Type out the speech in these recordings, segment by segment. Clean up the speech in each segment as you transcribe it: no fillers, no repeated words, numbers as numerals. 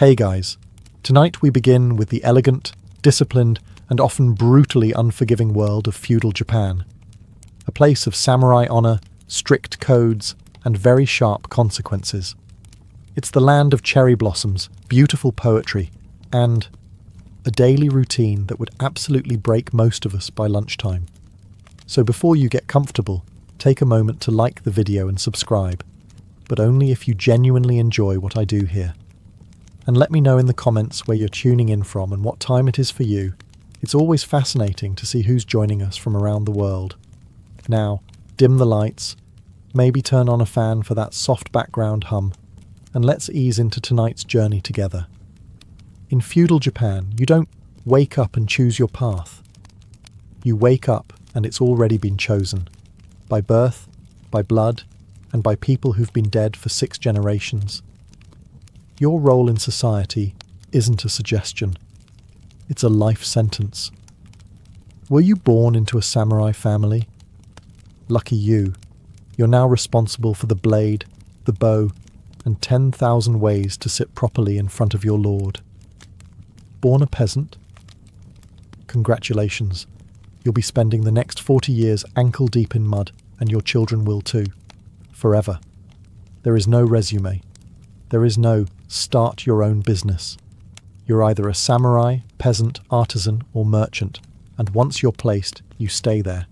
Hey guys, tonight we begin with the elegant, disciplined, and often brutally unforgiving world of feudal Japan. A place of samurai honor, strict codes, and very sharp consequences. It's the land of cherry blossoms, beautiful poetry, and a daily routine that would absolutely break most of us by lunchtime. So before you get comfortable, take a moment to like the video and subscribe, but only if you genuinely enjoy what I do here. And let me know in the comments where you're tuning in from and what time it is for you. It's always fascinating to see who's joining us from around the world. Now, dim the lights, maybe turn on a fan for that soft background hum, and let's ease into tonight's journey together. In feudal Japan, you don't wake up and choose your path. You wake up and it's already been chosen. By birth, by blood, and by people who've been dead for 6 generations. Your role in society isn't a suggestion. It's a life sentence. Were you born into a samurai family? Lucky you. You're now responsible for the blade, the bow, and 10,000 ways to sit properly in front of your lord. Born a peasant? Congratulations. You'll be spending the next 40 years ankle deep in mud, and your children will too. Forever. There is no resume. There is no start your own business. You're either a samurai, peasant, artisan, or merchant, and once you're placed, you stay there.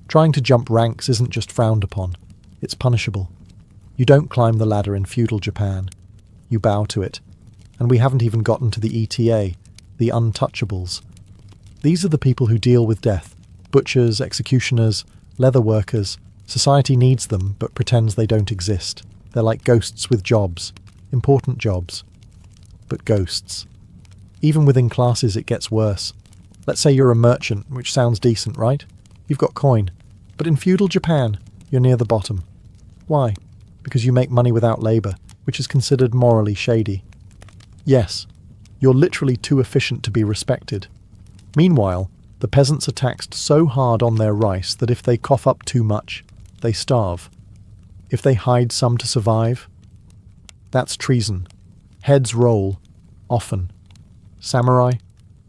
Trying to jump ranks isn't just frowned upon, it's punishable. You don't climb the ladder in feudal Japan. You bow to it. And we haven't even gotten to the ETA, the untouchables. These are the people who deal with death. Butchers, executioners, leather workers. Society needs them, but pretends they don't exist. They're like ghosts with jobs. Important jobs. But ghosts. Even within classes it gets worse. Let's say you're a merchant, which sounds decent, right? You've got coin. But in feudal Japan, you're near the bottom. Why? Because you make money without labour, which is considered morally shady. Yes, you're literally too efficient to be respected. Meanwhile, the peasants are taxed so hard on their rice that if they cough up too much, they starve. If they hide some to survive, that's treason. Heads roll, often. Samurai,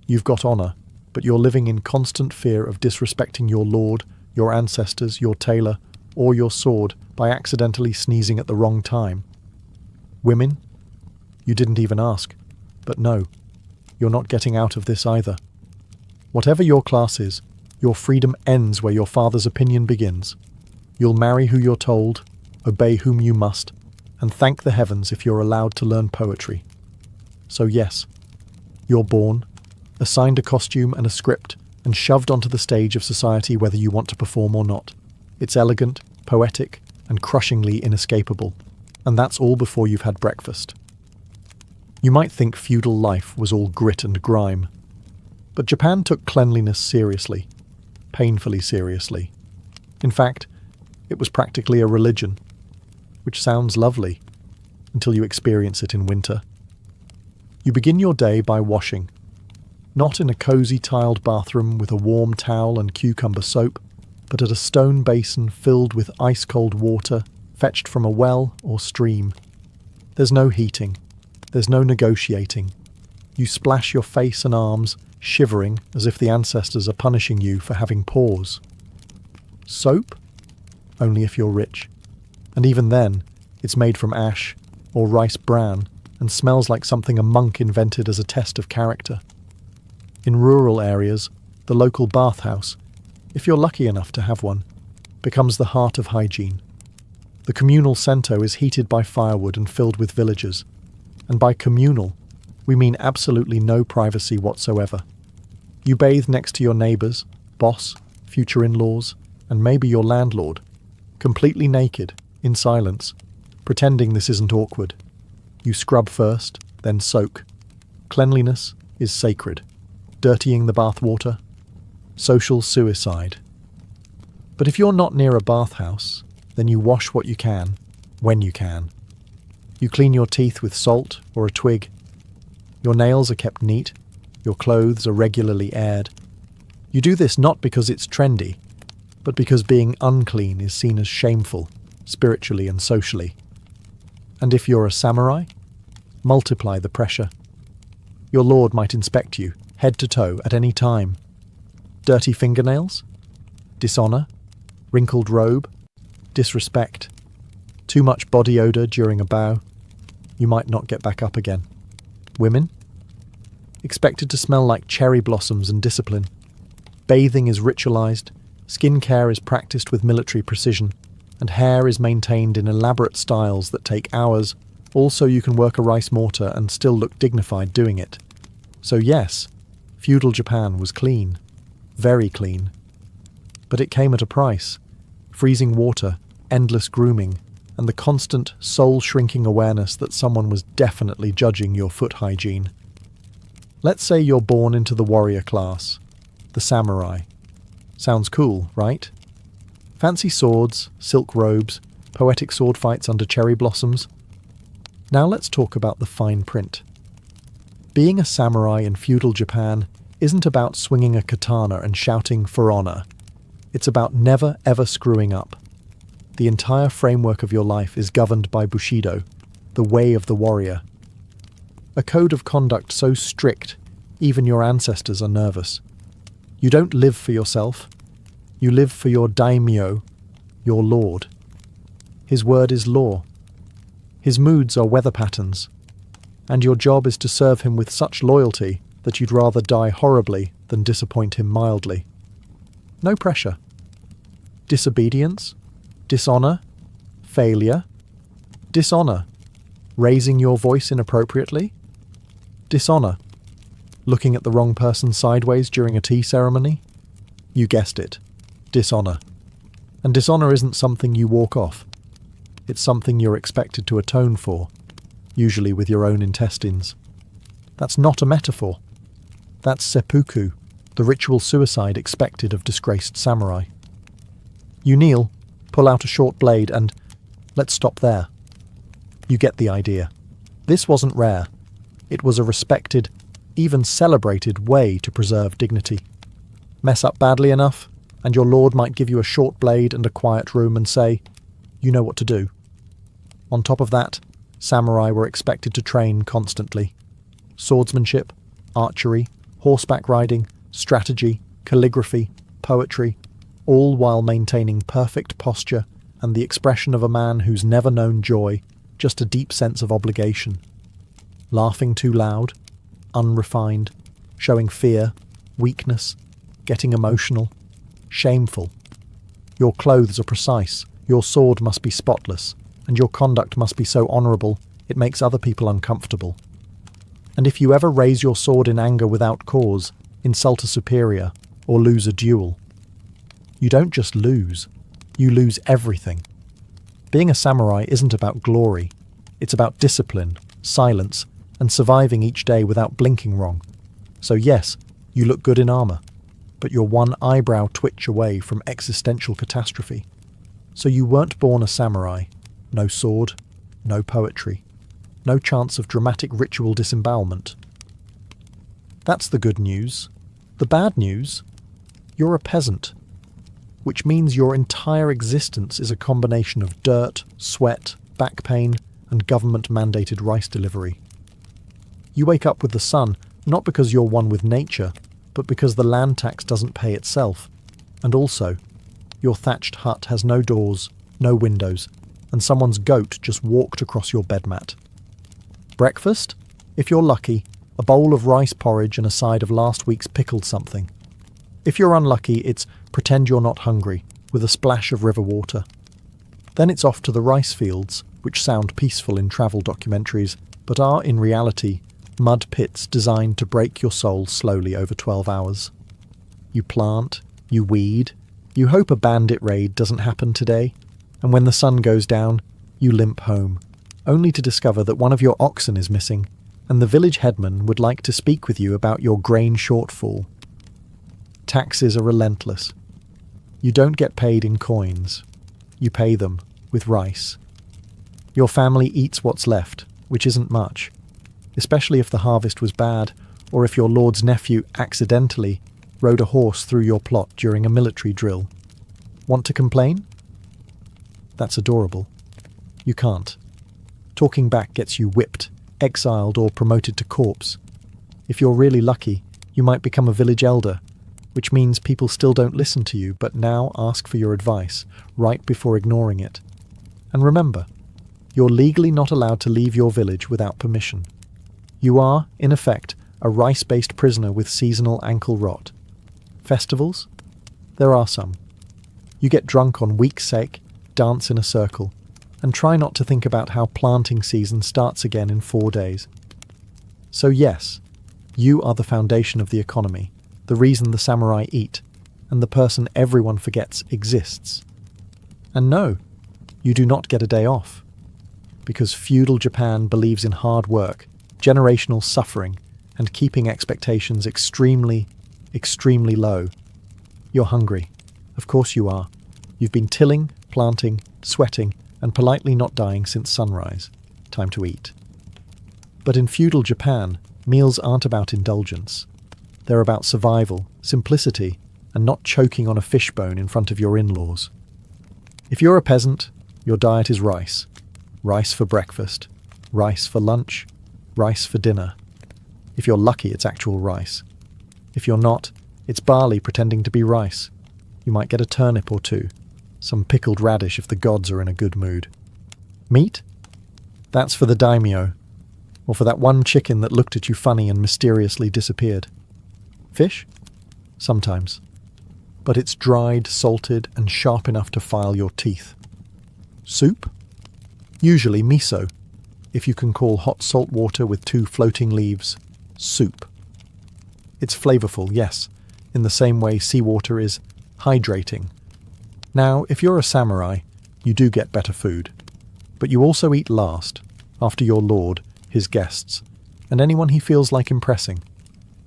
you've got honour, but you're living in constant fear of disrespecting your lord, your ancestors, your tailor, or your sword by accidentally sneezing at the wrong time. Women? You didn't even ask. But no, you're not getting out of this either. Whatever your class is, your freedom ends where your father's opinion begins. You'll marry who you're told, obey whom you must, and thank the heavens if you're allowed to learn poetry. So yes, you're born, assigned a costume and a script, and shoved onto the stage of society whether you want to perform or not. It's elegant, poetic, and crushingly inescapable. And that's all before you've had breakfast. You might think feudal life was all grit and grime. But Japan took cleanliness seriously. Painfully seriously. In fact, it was practically a religion. Which sounds lovely, until you experience it in winter. You begin your day by washing. Not in a cosy tiled bathroom with a warm towel and cucumber soap, but at a stone basin filled with ice-cold water fetched from a well or stream. There's no heating. There's no negotiating. You splash your face and arms, shivering as if the ancestors are punishing you for having pores. Soap? Only if you're rich. And even then, it's made from ash or rice bran and smells like something a monk invented as a test of character. In rural areas, the local bathhouse, if you're lucky enough to have one, becomes the heart of hygiene. The communal cento is heated by firewood and filled with villagers. And by communal, we mean absolutely no privacy whatsoever. You bathe next to your neighbours, boss, future in-laws, and maybe your landlord, completely naked, in silence, pretending this isn't awkward. You scrub first, then soak. Cleanliness is sacred. Dirtying the bathwater, social suicide. But if you're not near a bathhouse, then you wash what you can, when you can. You clean your teeth with salt or a twig. Your nails are kept neat. Your clothes are regularly aired. You do this not because it's trendy, but because being unclean is seen as shameful, spiritually and socially. And if you're a samurai, multiply the pressure. Your lord might inspect you, head to toe, at any time. Dirty fingernails? Dishonor? Wrinkled robe? Disrespect? Too much body odor during a bow? You might not get back up again. Women? Expected to smell like cherry blossoms and discipline. Bathing is ritualized, skin care is practiced with military precision, and hair is maintained in elaborate styles that take hours. Also, you can work a rice mortar and still look dignified doing it. So yes, feudal Japan was clean. Very clean. But it came at a price. Freezing water, endless grooming, and the constant, soul-shrinking awareness that someone was definitely judging your foot hygiene. Let's say you're born into the warrior class, the samurai. Sounds cool, right? Fancy swords, silk robes, poetic sword fights under cherry blossoms. Now let's talk about the fine print. Being a samurai in feudal Japan isn't about swinging a katana and shouting for honor. It's about never ever screwing up. The entire framework of your life is governed by Bushido, the way of the warrior. A code of conduct so strict, even your ancestors are nervous. You don't live for yourself. You live for your daimyo, your lord. His word is law. His moods are weather patterns. And your job is to serve him with such loyalty that you'd rather die horribly than disappoint him mildly. No pressure. Disobedience? Dishonor? Failure? Dishonor? Raising your voice inappropriately? Dishonor? Looking at the wrong person sideways during a tea ceremony? You guessed it. Dishonor. And dishonor isn't something you walk off. It's something you're expected to atone for, usually with your own intestines. That's not a metaphor. That's seppuku, the ritual suicide expected of disgraced samurai. You kneel, pull out a short blade, and let's stop there. You get the idea. This wasn't rare. It was a respected, even celebrated way to preserve dignity. Mess up badly enough, and your lord might give you a short blade and a quiet room and say, you know what to do. On top of that, samurai were expected to train constantly. Swordsmanship, archery, horseback riding, strategy, calligraphy, poetry, all while maintaining perfect posture and the expression of a man who's never known joy, just a deep sense of obligation. Laughing too loud, unrefined, showing fear, weakness, getting emotional, shameful. Your clothes are precise, your sword must be spotless, and your conduct must be so honourable it makes other people uncomfortable. And if you ever raise your sword in anger without cause, insult a superior, or lose a duel, you don't just lose, you lose everything. Being a samurai isn't about glory, it's about discipline, silence, and surviving each day without blinking wrong. So yes, you look good in armour, but you're one eyebrow twitch away from existential catastrophe. So you weren't born a samurai. No sword, no poetry, no chance of dramatic ritual disembowelment. That's the good news. The bad news? You're a peasant, which means your entire existence is a combination of dirt, sweat, back pain, and government-mandated rice delivery. You wake up with the sun, not because you're one with nature, but because the land tax doesn't pay itself. And also, your thatched hut has no doors, no windows, and someone's goat just walked across your bed mat. Breakfast? If you're lucky, a bowl of rice porridge and a side of last week's pickled something. If you're unlucky, it's pretend you're not hungry, with a splash of river water. Then it's off to the rice fields, which sound peaceful in travel documentaries, but are in reality mud pits designed to break your soul slowly over 12 hours. You plant, you weed, you hope a bandit raid doesn't happen today, and when the sun goes down, you limp home, only to discover that one of your oxen is missing, and the village headman would like to speak with you about your grain shortfall. Taxes are relentless. You don't get paid in coins. You pay them with rice. Your family eats what's left, which isn't much, especially if the harvest was bad, or if your lord's nephew accidentally rode a horse through your plot during a military drill. Want to complain? That's adorable. You can't. Talking back gets you whipped, exiled or promoted to corpse. If you're really lucky, you might become a village elder, which means people still don't listen to you but now ask for your advice right before ignoring it. And remember, you're legally not allowed to leave your village without permission. You are, in effect, a rice-based prisoner with seasonal ankle rot. Festivals? There are some. You get drunk on week's sake, dance in a circle, and try not to think about how planting season starts again in 4 days. So yes, you are the foundation of the economy, the reason the samurai eat, and the person everyone forgets exists. And no, you do not get a day off. Because feudal Japan believes in hard work, generational suffering, and keeping expectations extremely, extremely low. You're hungry. Of course you are. You've been tilling, planting, sweating, and politely not dying since sunrise. Time to eat. But in feudal Japan, meals aren't about indulgence. They're about survival, simplicity, and not choking on a fishbone in front of your in-laws. If you're a peasant, your diet is rice. Rice for breakfast, rice for lunch, rice for dinner. If you're lucky, it's actual rice. If you're not, it's barley pretending to be rice. You might get a turnip or two, some pickled radish if the gods are in a good mood. Meat? That's for the daimyo, or for that one chicken that looked at you funny and mysteriously disappeared. Fish? Sometimes. But it's dried, salted, and sharp enough to file your teeth. Soup? Usually miso, if you can call hot salt water with 2 floating leaves soup. It's flavorful, yes, in the same way seawater is hydrating. Now, if you're a samurai, you do get better food. But you also eat last, after your lord, his guests, and anyone he feels like impressing.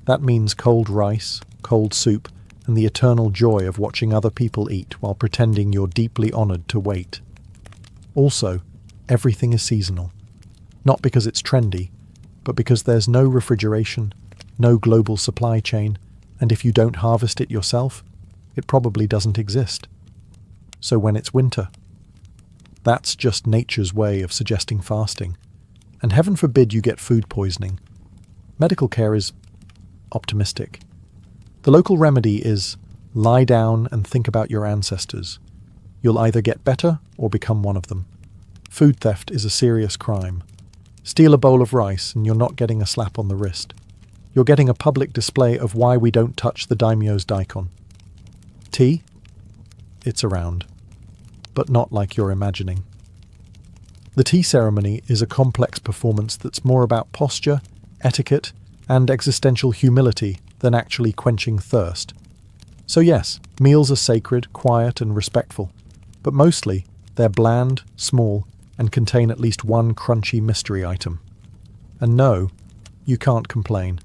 That means cold rice, cold soup, and the eternal joy of watching other people eat while pretending you're deeply honored to wait. Also, everything is seasonal. Not because it's trendy, but because there's no refrigeration, no global supply chain, and if you don't harvest it yourself, it probably doesn't exist. So when it's winter, that's just nature's way of suggesting fasting. And heaven forbid you get food poisoning. Medical care is optimistic. The local remedy is lie down and think about your ancestors. You'll either get better or become one of them. Food theft is a serious crime. Steal a bowl of rice and you're not getting a slap on the wrist. You're getting a public display of why we don't touch the daimyo's daikon. Tea? It's around. But not like you're imagining. The tea ceremony is a complex performance that's more about posture, etiquette, and existential humility than actually quenching thirst. So yes, meals are sacred, quiet, and respectful, but mostly they're bland, small, and contain at least one crunchy mystery item. And no, you can't complain.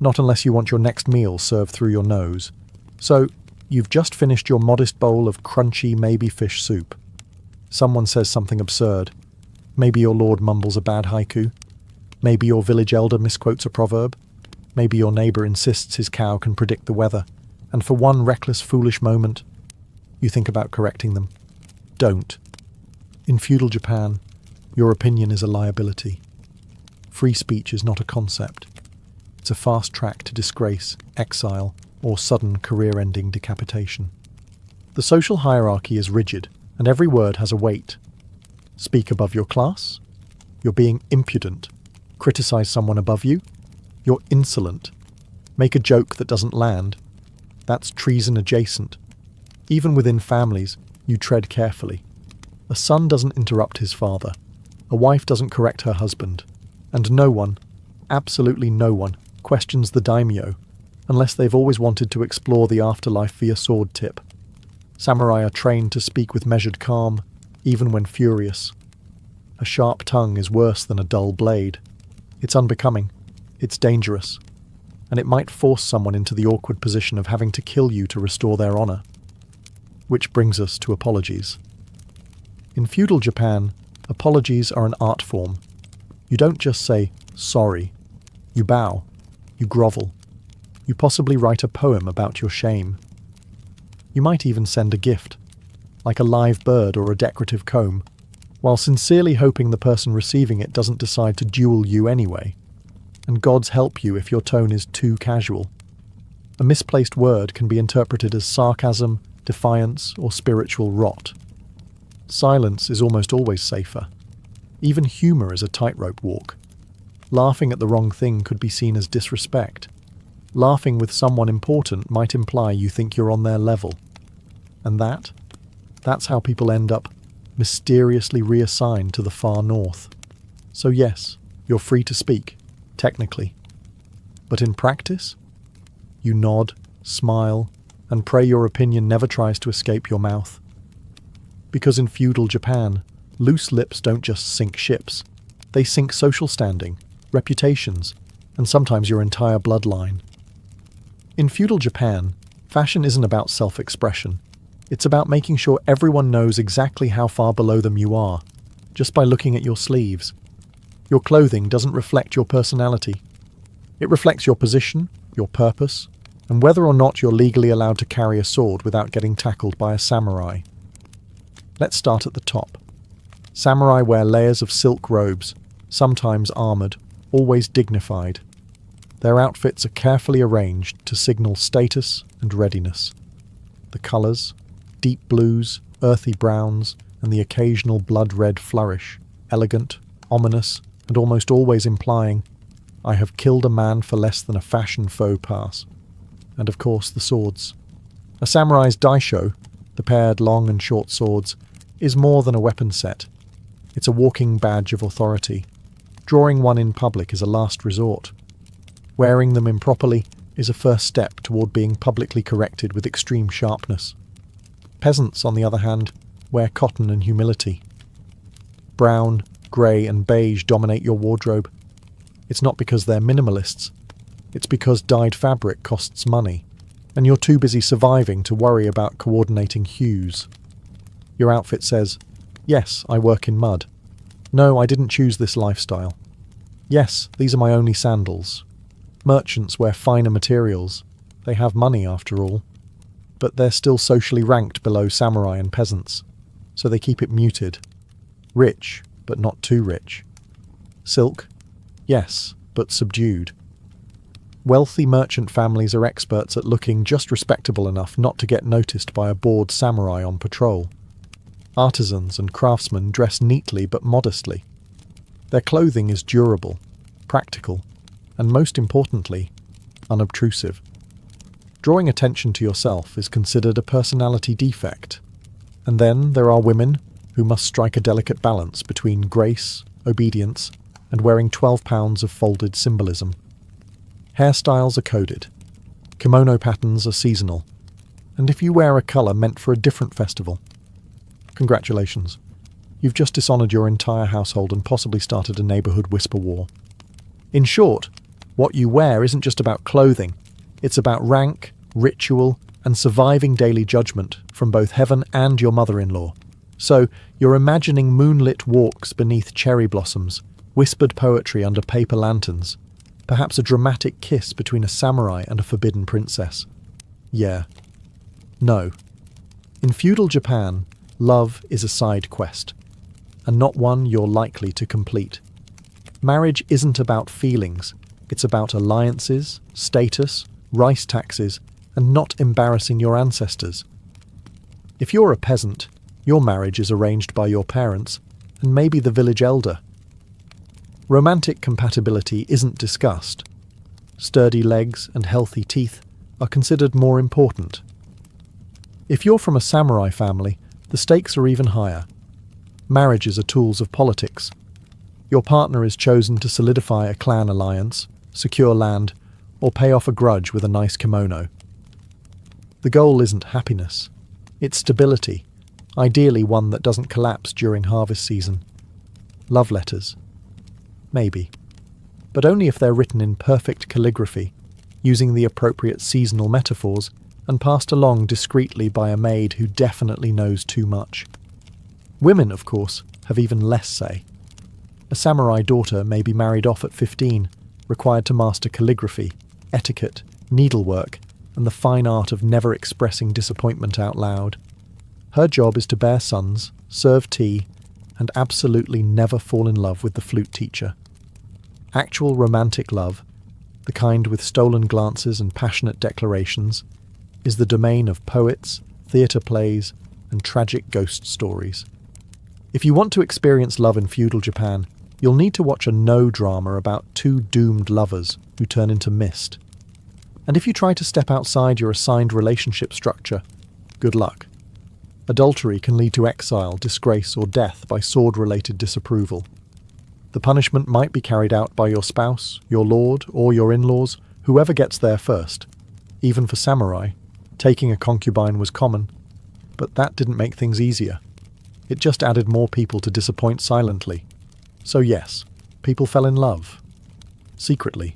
Not unless you want your next meal served through your nose. So, you've just finished your modest bowl of crunchy maybe fish soup. Someone says something absurd. Maybe your lord mumbles a bad haiku. Maybe your village elder misquotes a proverb. Maybe your neighbour insists his cow can predict the weather. And for one reckless, foolish moment, you think about correcting them. Don't. In feudal Japan, your opinion is a liability. Free speech is not a concept. It's a fast track to disgrace, exile, or sudden career-ending decapitation. The social hierarchy is rigid, and every word has a weight. Speak above your class? You're being impudent. Criticize someone above you? You're insolent. Make a joke that doesn't land? That's treason adjacent. Even within families, you tread carefully. A son doesn't interrupt his father. A wife doesn't correct her husband. And no one, absolutely no one, questions the daimyo, unless they've always wanted to explore the afterlife via sword tip. Samurai are trained to speak with measured calm, even when furious. A sharp tongue is worse than a dull blade. It's unbecoming. It's dangerous. And it might force someone into the awkward position of having to kill you to restore their honor. Which brings us to apologies. In feudal Japan, apologies are an art form. You don't just say, sorry. You bow. You grovel. You possibly write a poem about your shame. You might even send a gift, like a live bird or a decorative comb, while sincerely hoping the person receiving it doesn't decide to duel you anyway. And God's help you if your tone is too casual. A misplaced word can be interpreted as sarcasm, defiance, or spiritual rot. Silence is almost always safer. Even humour is a tightrope walk. Laughing at the wrong thing could be seen as disrespect. Laughing with someone important might imply you think you're on their level. And that's how people end up mysteriously reassigned to the far north. So yes, you're free to speak, technically. But in practice, you nod, smile, and pray your opinion never tries to escape your mouth. Because in feudal Japan, loose lips don't just sink ships. They sink social standing, reputations, and sometimes your entire bloodline. In feudal Japan, fashion isn't about self-expression. It's about making sure everyone knows exactly how far below them you are, just by looking at your sleeves. Your clothing doesn't reflect your personality. It reflects your position, your purpose, and whether or not you're legally allowed to carry a sword without getting tackled by a samurai. Let's start at the top. Samurai wear layers of silk robes, sometimes armoured, always dignified. Their outfits are carefully arranged to signal status and readiness. The colours, deep blues, earthy browns, and the occasional blood-red flourish, elegant, ominous, and almost always implying, "I have killed a man for less than a fashion faux pas." And of course the swords. A samurai's daisho, the paired long and short swords, is more than a weapon set. It's a walking badge of authority. Drawing one in public is a last resort. Wearing them improperly is a first step toward being publicly corrected with extreme sharpness. Peasants, on the other hand, wear cotton and humility. Brown, grey and beige dominate your wardrobe. It's not because they're minimalists. It's because dyed fabric costs money, and you're too busy surviving to worry about coordinating hues. Your outfit says, "Yes, I work in mud. No, I didn't choose this lifestyle. Yes, these are my only sandals." Merchants wear finer materials. They have money, after all. But they're still socially ranked below samurai and peasants, so they keep it muted. Rich, but not too rich. Silk? Yes, but subdued. Wealthy merchant families are experts at looking just respectable enough not to get noticed by a bored samurai on patrol. Artisans and craftsmen dress neatly but modestly. Their clothing is durable, practical, and most importantly, unobtrusive. Drawing attention to yourself is considered a personality defect. And then there are women who must strike a delicate balance between grace, obedience, and wearing 12 pounds of folded symbolism. Hairstyles are coded. Kimono patterns are seasonal. And if you wear a colour meant for a different festival, congratulations. You've just dishonoured your entire household and possibly started a neighbourhood whisper war. In short, what you wear isn't just about clothing. It's about rank, ritual, and surviving daily judgment from both heaven and your mother-in-law. So, you're imagining moonlit walks beneath cherry blossoms, whispered poetry under paper lanterns, perhaps a dramatic kiss between a samurai and a forbidden princess. Yeah. No. In feudal Japan, love is a side quest, and not one you're likely to complete. Marriage isn't about feelings, it's about alliances, status, rice taxes, and not embarrassing your ancestors. If you're a peasant, your marriage is arranged by your parents, and maybe the village elder. Romantic compatibility isn't discussed. Sturdy legs and healthy teeth are considered more important. If you're from a samurai family, the stakes are even higher. Marriages are tools of politics. Your partner is chosen to solidify a clan alliance, secure land, or pay off a grudge with a nice kimono. The goal isn't happiness. It's stability, ideally one that doesn't collapse during harvest season. Love letters. Maybe. But only if they're written in perfect calligraphy, using the appropriate seasonal metaphors, and passed along discreetly by a maid who definitely knows too much. Women, of course, have even less say. A samurai daughter may be married off at 15, required to master calligraphy, etiquette, needlework, and the fine art of never expressing disappointment out loud. Her job is to bear sons, serve tea, and absolutely never fall in love with the flute teacher. Actual romantic love, the kind with stolen glances and passionate declarations, is the domain of poets, theatre plays, and tragic ghost stories. If you want to experience love in feudal Japan, you'll need to watch a no-drama about two doomed lovers who turn into mist. And if you try to step outside your assigned relationship structure, good luck. Adultery can lead to exile, disgrace, or death by sword-related disapproval. The punishment might be carried out by your spouse, your lord, or your in-laws, whoever gets there first. Even for samurai, taking a concubine was common, but that didn't make things easier. It just added more people to disappoint silently. So yes, people fell in love. Secretly.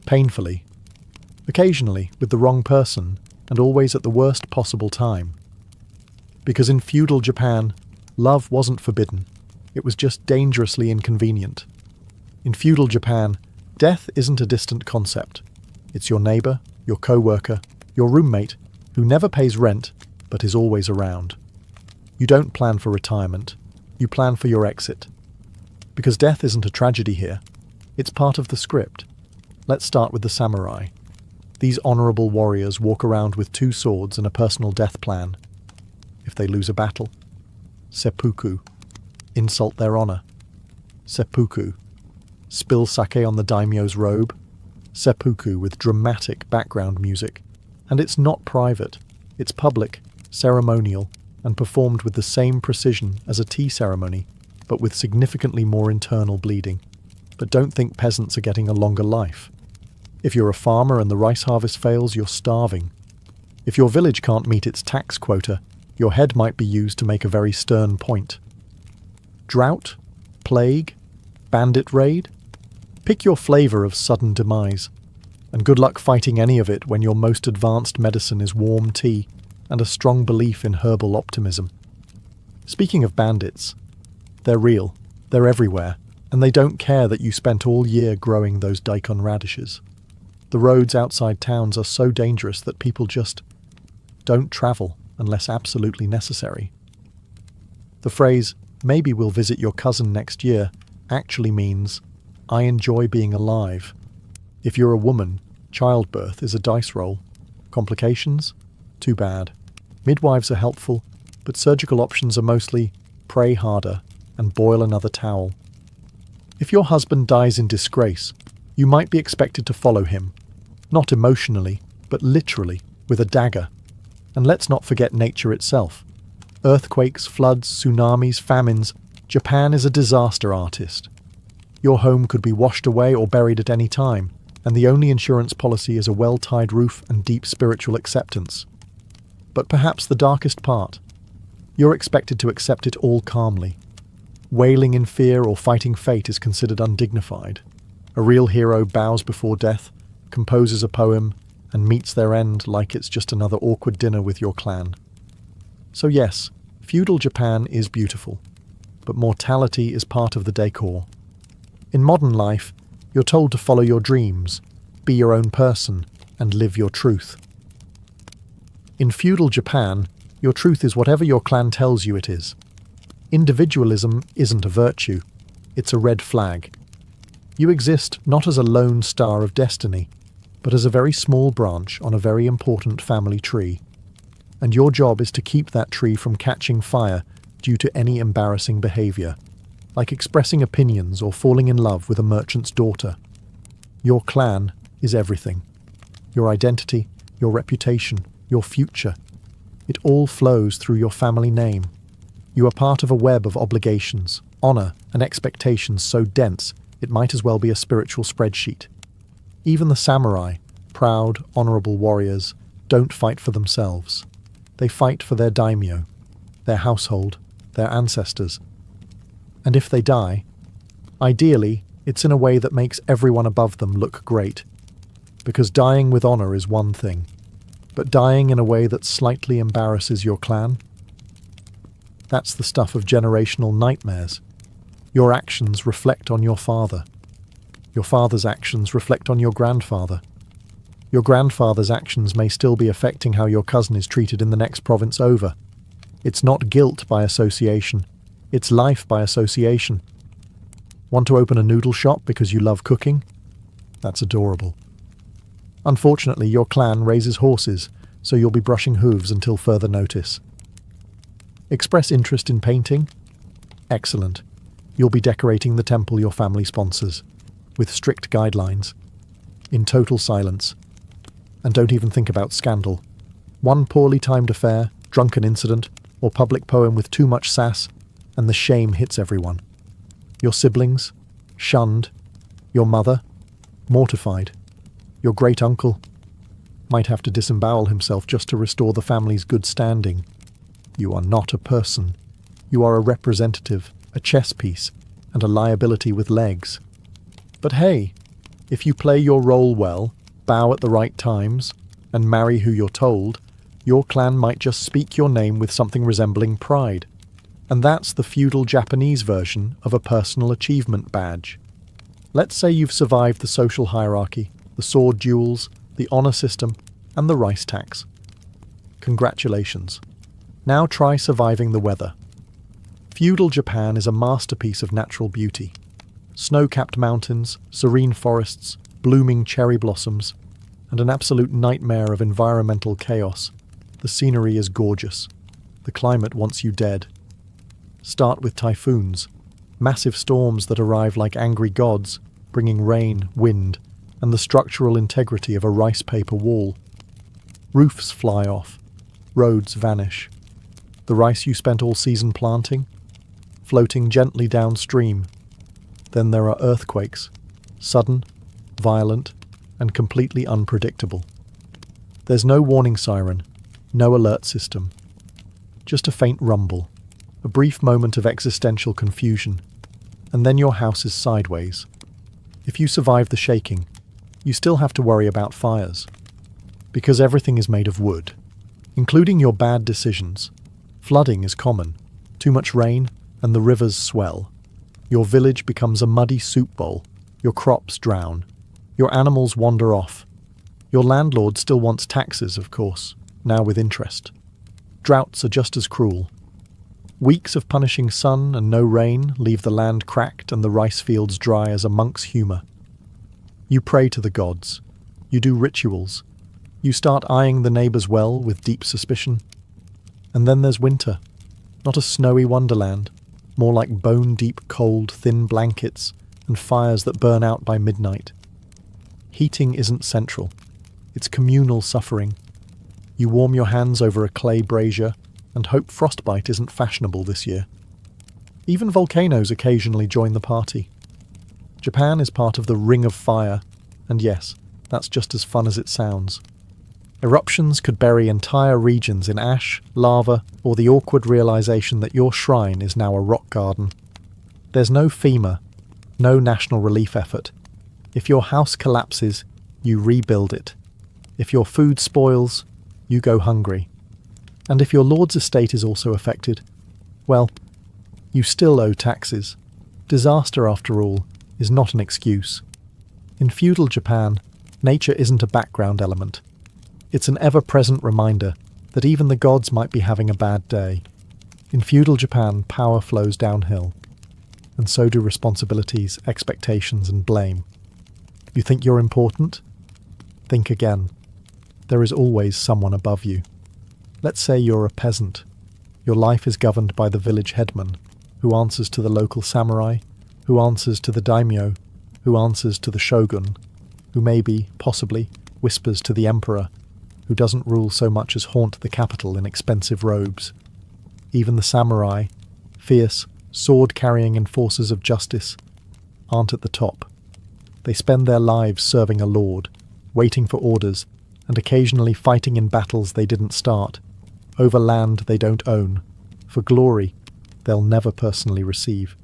Painfully. Occasionally with the wrong person, and always at the worst possible time. Because in feudal Japan, love wasn't forbidden. It was just dangerously inconvenient. In feudal Japan, death isn't a distant concept. It's your neighbour, your co-worker, your roommate, who never pays rent, but is always around. You don't plan for retirement. You plan for your exit. Because death isn't a tragedy here. It's part of the script. Let's start with the samurai. These honourable warriors walk around with 2 swords and a personal death plan. If they lose a battle, seppuku, insult their honour. Seppuku, spill sake on the daimyo's robe. Seppuku with dramatic background music. And it's not private, it's public, ceremonial, and performed with the same precision as a tea ceremony, but with significantly more internal bleeding. But don't think peasants are getting a longer life. If you're a farmer and the rice harvest fails, you're starving. If your village can't meet its tax quota, your head might be used to make a very stern point. Drought? Plague? Bandit raid? Pick your flavour of sudden demise. And good luck fighting any of it when your most advanced medicine is warm tea and a strong belief in herbal optimism. Speaking of bandits, they're real, they're everywhere, and they don't care that you spent all year growing those daikon radishes. The roads outside towns are so dangerous that people just don't travel unless absolutely necessary. The phrase, "maybe we'll visit your cousin next year," actually means, "I enjoy being alive." If you're a woman, childbirth is a dice roll. Complications? Too bad. Midwives are helpful, but surgical options are mostly pray harder and boil another towel. If your husband dies in disgrace, you might be expected to follow him, not emotionally, but literally, with a dagger. And let's not forget nature itself. Earthquakes, floods, tsunamis, famines, Japan is a disaster artist. Your home could be washed away or buried at any time, and the only insurance policy is a well-tied roof and deep spiritual acceptance. But perhaps the darkest part, you're expected to accept it all calmly. Wailing in fear or fighting fate is considered undignified. A real hero bows before death, composes a poem, and meets their end like it's just another awkward dinner with your clan. So yes, feudal Japan is beautiful, but mortality is part of the decor. In modern life, you're told to follow your dreams, be your own person, and live your truth. In feudal Japan, your truth is whatever your clan tells you it is. Individualism isn't a virtue, it's a red flag. You exist not as a lone star of destiny, but as a very small branch on a very important family tree. And your job is to keep that tree from catching fire due to any embarrassing behaviour, like expressing opinions or falling in love with a merchant's daughter. Your clan is everything. Your identity, your reputation, your future. It all flows through your family name. You are part of a web of obligations, honour, and expectations so dense it might as well be a spiritual spreadsheet. Even the samurai, proud, honourable warriors, don't fight for themselves. They fight for their daimyo, their household, their ancestors. And if they die, ideally, it's in a way that makes everyone above them look great. Because dying with honour is one thing, but dying in a way that slightly embarrasses your clan? That's the stuff of generational nightmares. Your actions reflect on your father. Your father's actions reflect on your grandfather. Your grandfather's actions may still be affecting how your cousin is treated in the next province over. It's not guilt by association. It's life by association. Want to open a noodle shop because you love cooking? That's adorable. Unfortunately, your clan raises horses, so you'll be brushing hooves until further notice. Express interest in painting? Excellent. You'll be decorating the temple your family sponsors, with strict guidelines, in total silence. And don't even think about scandal. One poorly timed affair, drunken incident, or public poem with too much sass, and the shame hits everyone. Your siblings, shunned. Your mother, mortified. Your great-uncle might have to disembowel himself just to restore the family's good standing. You are not a person. You are a representative, a chess piece, and a liability with legs. But hey, if you play your role well, bow at the right times, and marry who you're told, your clan might just speak your name with something resembling pride. And that's the feudal Japanese version of a personal achievement badge. Let's say you've survived the social hierarchy, the sword duels, the honor system, and the rice tax. Congratulations. Now try surviving the weather. Feudal Japan is a masterpiece of natural beauty. Snow-capped mountains, serene forests, blooming cherry blossoms, and an absolute nightmare of environmental chaos. The scenery is gorgeous. The climate wants you dead. Start with typhoons, massive storms that arrive like angry gods, bringing rain, wind, and the structural integrity of a rice paper wall. Roofs fly off, roads vanish. The rice you spent all season planting, floating gently downstream. Then there are earthquakes, sudden, violent, and completely unpredictable. There's no warning siren, no alert system. Just a faint rumble, a brief moment of existential confusion, and then your house is sideways. If you survive the shaking, you still have to worry about fires. Because everything is made of wood, including your bad decisions. Flooding is common. Too much rain, and the rivers swell. Your village becomes a muddy soup bowl. Your crops drown. Your animals wander off. Your landlord still wants taxes, of course, now with interest. Droughts are just as cruel. Weeks of punishing sun and no rain leave the land cracked and the rice fields dry as a monk's humour. You pray to the gods. You do rituals. You start eyeing the neighbour's well with deep suspicion. And then there's winter. Not a snowy wonderland, more like bone-deep cold, thin blankets and fires that burn out by midnight. Heating isn't central. It's communal suffering. You warm your hands over a clay brazier and hope frostbite isn't fashionable this year. Even volcanoes occasionally join the party. Japan is part of the Ring of Fire, and yes, that's just as fun as it sounds. Eruptions could bury entire regions in ash, lava, or the awkward realization that your shrine is now a rock garden. There's no FEMA, no national relief effort. If your house collapses, you rebuild it. If your food spoils, you go hungry. And if your lord's estate is also affected, well, you still owe taxes. Disaster, after all, is not an excuse. In feudal Japan, nature isn't a background element. It's an ever-present reminder that even the gods might be having a bad day. In feudal Japan, power flows downhill, and so do responsibilities, expectations, and blame. You think you're important? Think again. There is always someone above you. Let's say you're a peasant. Your life is governed by the village headman, who answers to the local samurai, who answers to the daimyo, who answers to the shogun, who maybe, possibly, whispers to the emperor, who doesn't rule so much as haunt the capital in expensive robes. Even the samurai, fierce, sword-carrying enforcers of justice, aren't at the top. They spend their lives serving a lord, waiting for orders, and occasionally fighting in battles they didn't start, over land they don't own, for glory they'll never personally receive.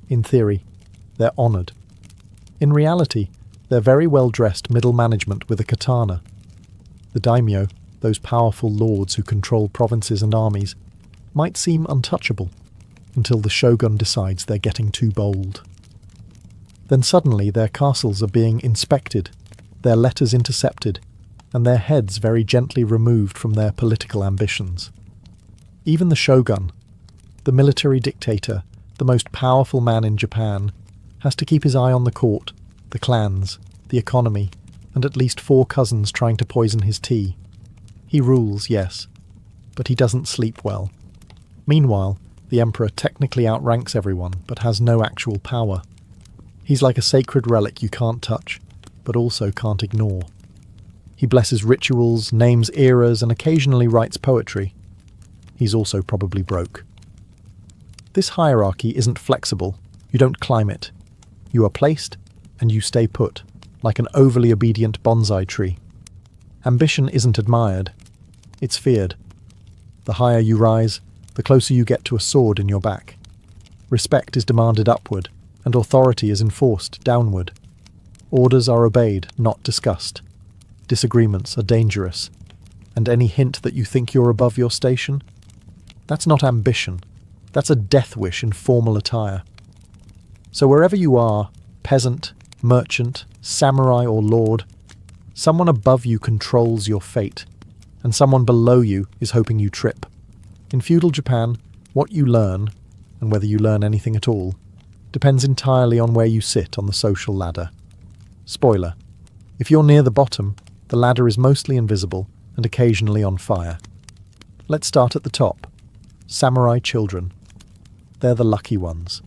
In theory, they're honoured. In reality, they're very well-dressed middle management with a katana. The daimyo, those powerful lords who control provinces and armies, might seem untouchable, until the shogun decides they're getting too bold. Then suddenly their castles are being inspected, their letters intercepted, and their heads very gently removed from their political ambitions. Even the shogun, the military dictator, the most powerful man in Japan, has to keep his eye on the court, the clans, the economy, and at least 4 cousins trying to poison his tea. He rules, yes, but he doesn't sleep well. Meanwhile, the emperor technically outranks everyone, but has no actual power. He's like a sacred relic you can't touch, but also can't ignore. He blesses rituals, names eras, and occasionally writes poetry. He's also probably broke. This hierarchy isn't flexible. You don't climb it. You are placed, and you stay put, like an overly obedient bonsai tree. Ambition isn't admired. It's feared. The higher you rise, the closer you get to a sword in your back. Respect is demanded upward, and authority is enforced downward. Orders are obeyed, not discussed. Disagreements are dangerous. And any hint that you think you're above your station? That's not ambition. That's a death wish in formal attire. So wherever you are, peasant, merchant, samurai or lord, someone above you controls your fate, and someone below you is hoping you trip. In feudal Japan, what you learn, and whether you learn anything at all, depends entirely on where you sit on the social ladder. Spoiler: if you're near the bottom, the ladder is mostly invisible and occasionally on fire. Let's start at the top. Samurai children. They're the lucky ones.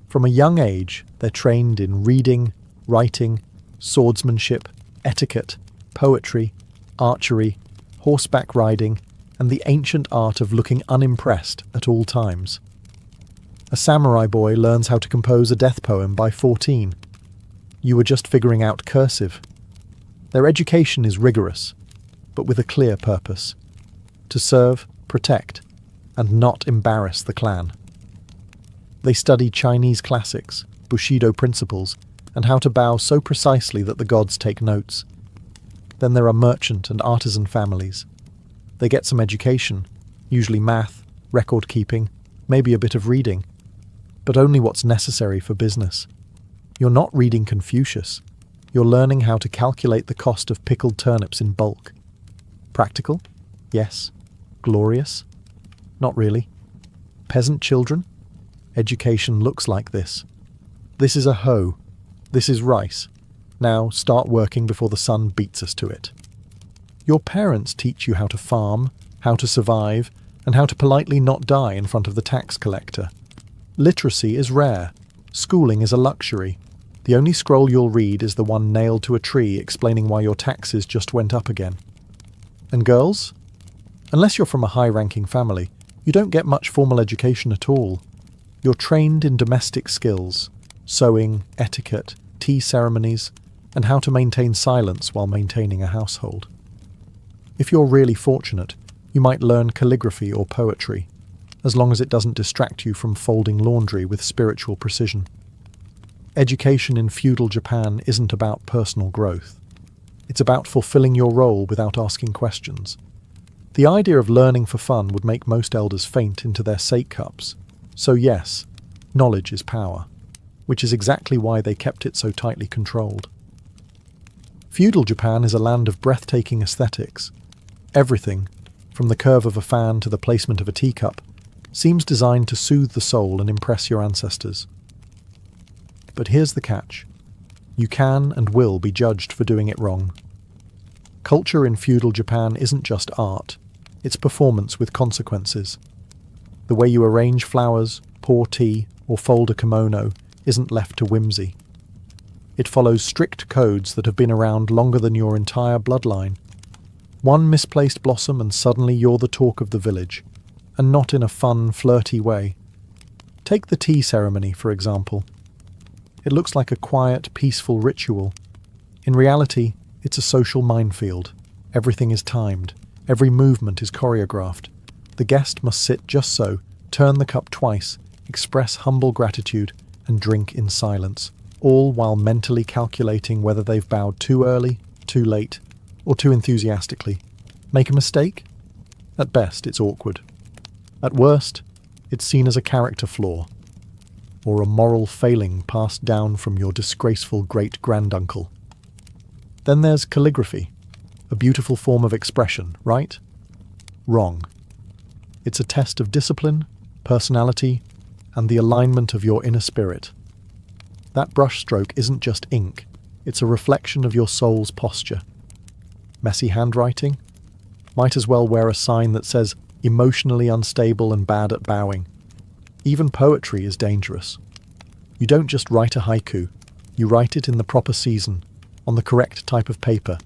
From a young age, they're trained in reading, writing, swordsmanship, etiquette, poetry, archery, horseback riding, and the ancient art of looking unimpressed at all times. A samurai boy learns how to compose a death poem by 14. You are just figuring out cursive. Their education is rigorous, but with a clear purpose: to serve, protect, and not embarrass the clan. They study Chinese classics, Bushido principles, and how to bow so precisely that the gods take notes. Then there are merchant and artisan families. They get some education, usually math, record keeping, maybe a bit of reading, but only what's necessary for business. You're not reading Confucius. You're learning how to calculate the cost of pickled turnips in bulk. Practical? Yes. Glorious? Not really. Peasant children? Education looks like this. This is a hoe. This is rice. Now start working before the sun beats us to it. Your parents teach you how to farm, how to survive, and how to politely not die in front of the tax collector. Literacy is rare. Schooling is a luxury. The only scroll you'll read is the one nailed to a tree explaining why your taxes just went up again. And girls? Unless you're from a high-ranking family, you don't get much formal education at all. You're trained in domestic skills, sewing, etiquette, tea ceremonies, and how to maintain silence while maintaining a household. If you're really fortunate, you might learn calligraphy or poetry, as long as it doesn't distract you from folding laundry with spiritual precision. Education in feudal Japan isn't about personal growth. It's about fulfilling your role without asking questions. The idea of learning for fun would make most elders faint into their sake cups. So yes, knowledge is power, which is exactly why they kept it so tightly controlled. Feudal Japan is a land of breathtaking aesthetics. Everything, from the curve of a fan to the placement of a teacup, seems designed to soothe the soul and impress your ancestors. But here's the catch. You can and will be judged for doing it wrong. Culture in feudal Japan isn't just art, it's performance with consequences. The way you arrange flowers, pour tea, or fold a kimono isn't left to whimsy. It follows strict codes that have been around longer than your entire bloodline. One misplaced blossom and suddenly you're the talk of the village, and not in a fun, flirty way. Take the tea ceremony, for example. It looks like a quiet, peaceful ritual. In reality, it's a social minefield. Everything is timed. Every movement is choreographed. The guest must sit just so, turn the cup twice, express humble gratitude, and drink in silence, all while mentally calculating whether they've bowed too early, too late, or too enthusiastically. Make a mistake? At best, it's awkward. At worst, it's seen as a character flaw, or a moral failing passed down from your disgraceful great-granduncle. Then there's calligraphy, a beautiful form of expression, right? Wrong. It's a test of discipline, personality, and the alignment of your inner spirit. That brushstroke isn't just ink, it's a reflection of your soul's posture. Messy handwriting? Might as well wear a sign that says emotionally unstable and bad at bowing. Even poetry is dangerous. You don't just write a haiku, you write it in the proper season, on the correct type of paper,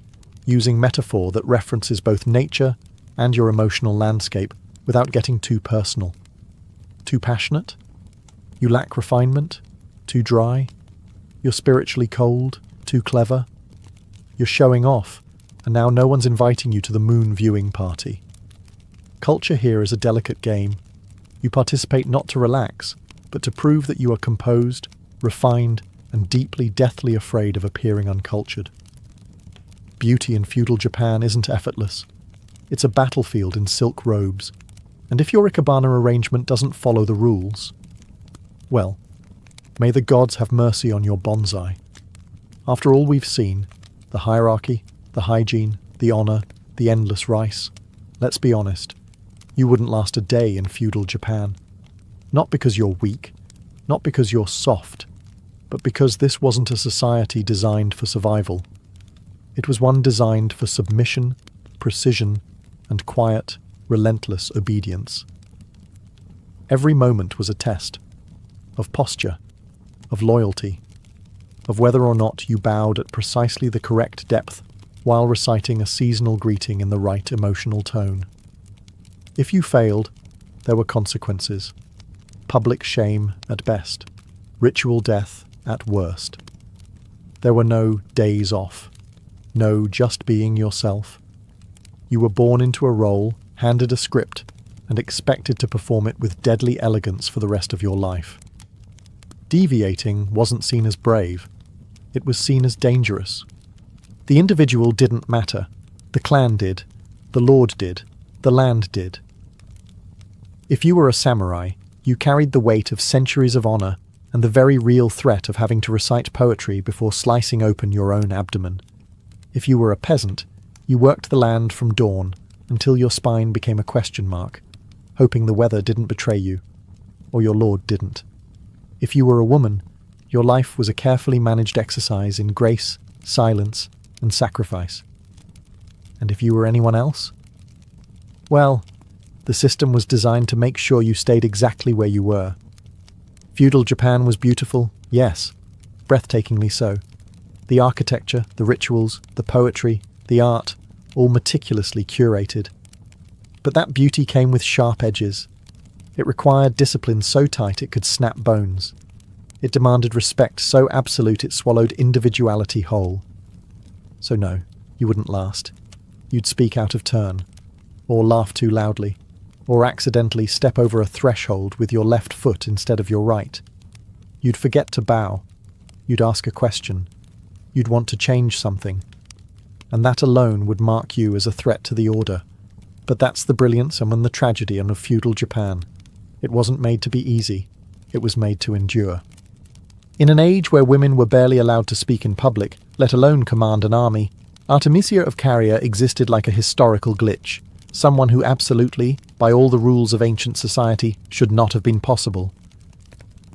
using metaphor that references both nature and your emotional landscape without getting too personal. Too passionate? You lack refinement? Too dry? You're spiritually cold? Too clever? You're showing off, and now no one's inviting you to the moon viewing party. Culture here is a delicate game. You participate not to relax, but to prove that you are composed, refined, and deeply, deathly afraid of appearing uncultured. Beauty in feudal Japan isn't effortless. It's a battlefield in silk robes, and if your ikebana arrangement doesn't follow the rules, well, may the gods have mercy on your bonsai. After all we've seen, the hierarchy, the hygiene, the honor, the endless rice, let's be honest, you wouldn't last a day in feudal Japan. Not because you're weak, not because you're soft, but because this wasn't a society designed for survival. It was one designed for submission, precision, and quiet, relentless obedience. Every moment was a test of posture, of loyalty, of whether or not you bowed at precisely the correct depth while reciting a seasonal greeting in the right emotional tone. If you failed, there were consequences. Public shame at best, ritual death at worst. There were no days off, no just being yourself. You were born into a role, handed a script, and expected to perform it with deadly elegance for the rest of your life. Deviating wasn't seen as brave, it was seen as dangerous. The individual didn't matter. The clan did, the lord did, the land did. If you were a samurai, you carried the weight of centuries of honor and the very real threat of having to recite poetry before slicing open your own abdomen. If you were a peasant, you worked the land from dawn until your spine became a question mark, hoping the weather didn't betray you, or your lord didn't. If you were a woman, your life was a carefully managed exercise in grace, silence, and sacrifice. And if you were anyone else? Well, the system was designed to make sure you stayed exactly where you were. Feudal Japan was beautiful, yes, breathtakingly so. The architecture, the rituals, the poetry, the art, all meticulously curated. But that beauty came with sharp edges. It required discipline so tight it could snap bones. It demanded respect so absolute it swallowed individuality whole. So no, you wouldn't last. You'd speak out of turn, or laugh too loudly, or accidentally step over a threshold with your left foot instead of your right. You'd forget to bow. You'd ask a question. You'd want to change something. And that alone would mark you as a threat to the order. But that's the brilliance and the tragedy of feudal Japan. It wasn't made to be easy. It was made to endure. In an age where women were barely allowed to speak in public, let alone command an army, Artemisia of Caria existed like a historical glitch, someone who absolutely, by all the rules of ancient society, should not have been possible.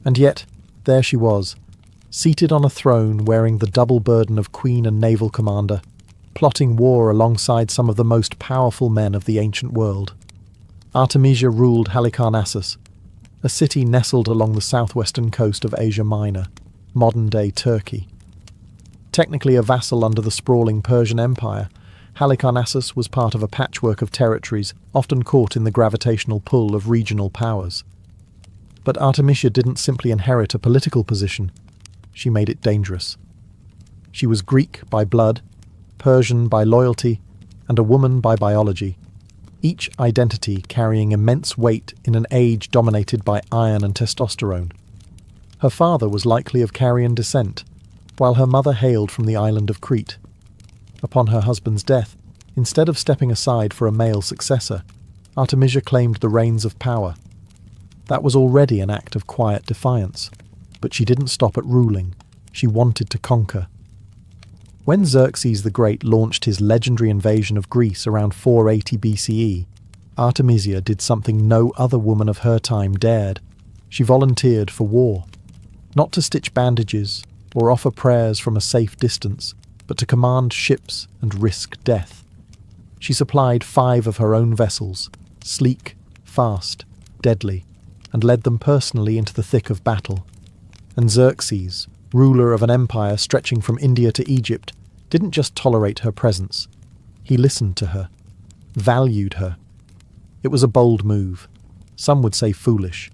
And yet, there she was, seated on a throne wearing the double burden of queen and naval commander, plotting war alongside some of the most powerful men of the ancient world. Artemisia ruled Halicarnassus, a city nestled along the southwestern coast of Asia Minor, modern-day Turkey. Technically a vassal under the sprawling Persian Empire, Halicarnassus was part of a patchwork of territories often caught in the gravitational pull of regional powers. But Artemisia didn't simply inherit a political position, she made it dangerous. She was Greek by blood, Persian by loyalty, and a woman by biology, each identity carrying immense weight in an age dominated by iron and testosterone. Her father was likely of Carian descent, while her mother hailed from the island of Crete. Upon her husband's death, instead of stepping aside for a male successor, Artemisia claimed the reins of power. That was already an act of quiet defiance, but she didn't stop at ruling. She wanted to conquer. When Xerxes the Great launched his legendary invasion of Greece around 480 BCE, Artemisia did something no other woman of her time dared. She volunteered for war, not to stitch bandages or offer prayers from a safe distance, but to command ships and risk death. She supplied 5 of her own vessels, sleek, fast, deadly, and led them personally into the thick of battle. And Xerxes, ruler of an empire stretching from India to Egypt, didn't just tolerate her presence. He listened to her, valued her. It was a bold move. Some would say foolish.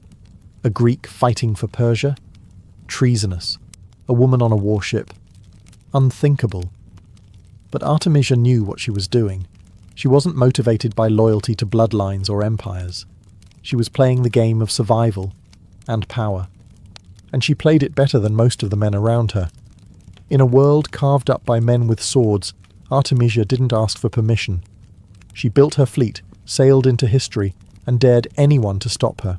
A Greek fighting for Persia? Treasonous. A woman on a warship? Unthinkable. But Artemisia knew what she was doing. She wasn't motivated by loyalty to bloodlines or empires. She was playing the game of survival and power. And she played it better than most of the men around her. In a world carved up by men with swords, Artemisia didn't ask for permission. She built her fleet, sailed into history, and dared anyone to stop her.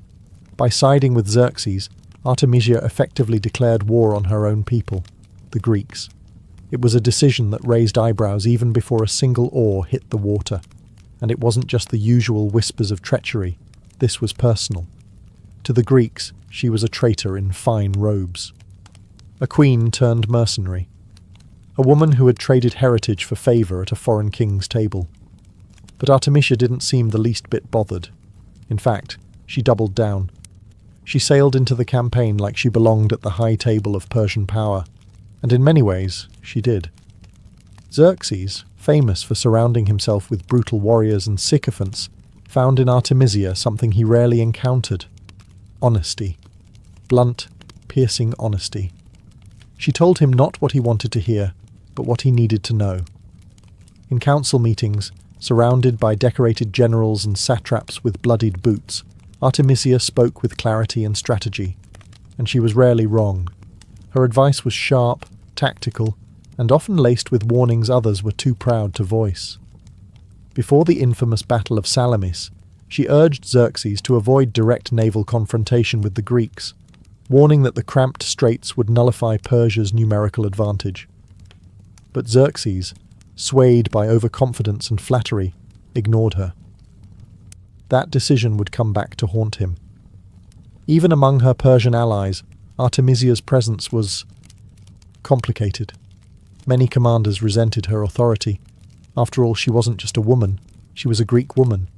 By siding with Xerxes, Artemisia effectively declared war on her own people, the Greeks. It was a decision that raised eyebrows even before a single oar hit the water. And it wasn't just the usual whispers of treachery. This was personal. To the Greeks, she was a traitor in fine robes. A queen turned mercenary. A woman who had traded heritage for favour at a foreign king's table. But Artemisia didn't seem the least bit bothered. In fact, she doubled down. She sailed into the campaign like she belonged at the high table of Persian power, and in many ways, she did. Xerxes, famous for surrounding himself with brutal warriors and sycophants, found in Artemisia something he rarely encountered: honesty. Blunt, piercing honesty. She told him not what he wanted to hear, but what he needed to know. In council meetings, surrounded by decorated generals and satraps with bloodied boots, Artemisia spoke with clarity and strategy, and she was rarely wrong. Her advice was sharp, tactical, and often laced with warnings others were too proud to voice. Before the infamous Battle of Salamis, she urged Xerxes to avoid direct naval confrontation with the Greeks, warning that the cramped straits would nullify Persia's numerical advantage. But Xerxes, swayed by overconfidence and flattery, ignored her. That decision would come back to haunt him. Even among her Persian allies, Artemisia's presence was complicated. Many commanders resented her authority. After all, she wasn't just a woman, she was a Greek woman.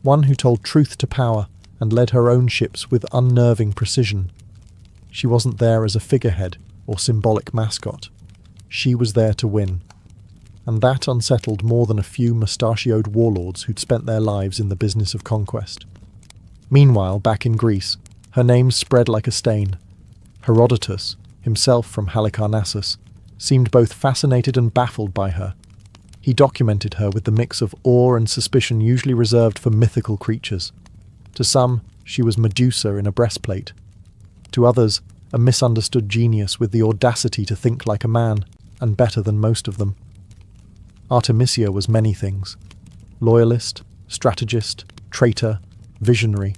One who told truth to power and led her own ships with unnerving precision. She wasn't there as a figurehead or symbolic mascot. She was there to win. And that unsettled more than a few mustachioed warlords who'd spent their lives in the business of conquest. Meanwhile, back in Greece, her name spread like a stain. Herodotus, himself from Halicarnassus, seemed both fascinated and baffled by her. He documented her with the mix of awe and suspicion usually reserved for mythical creatures. To some, she was Medusa in a breastplate. To others, a misunderstood genius with the audacity to think like a man, and better than most of them. Artemisia was many things: loyalist, strategist, traitor, visionary.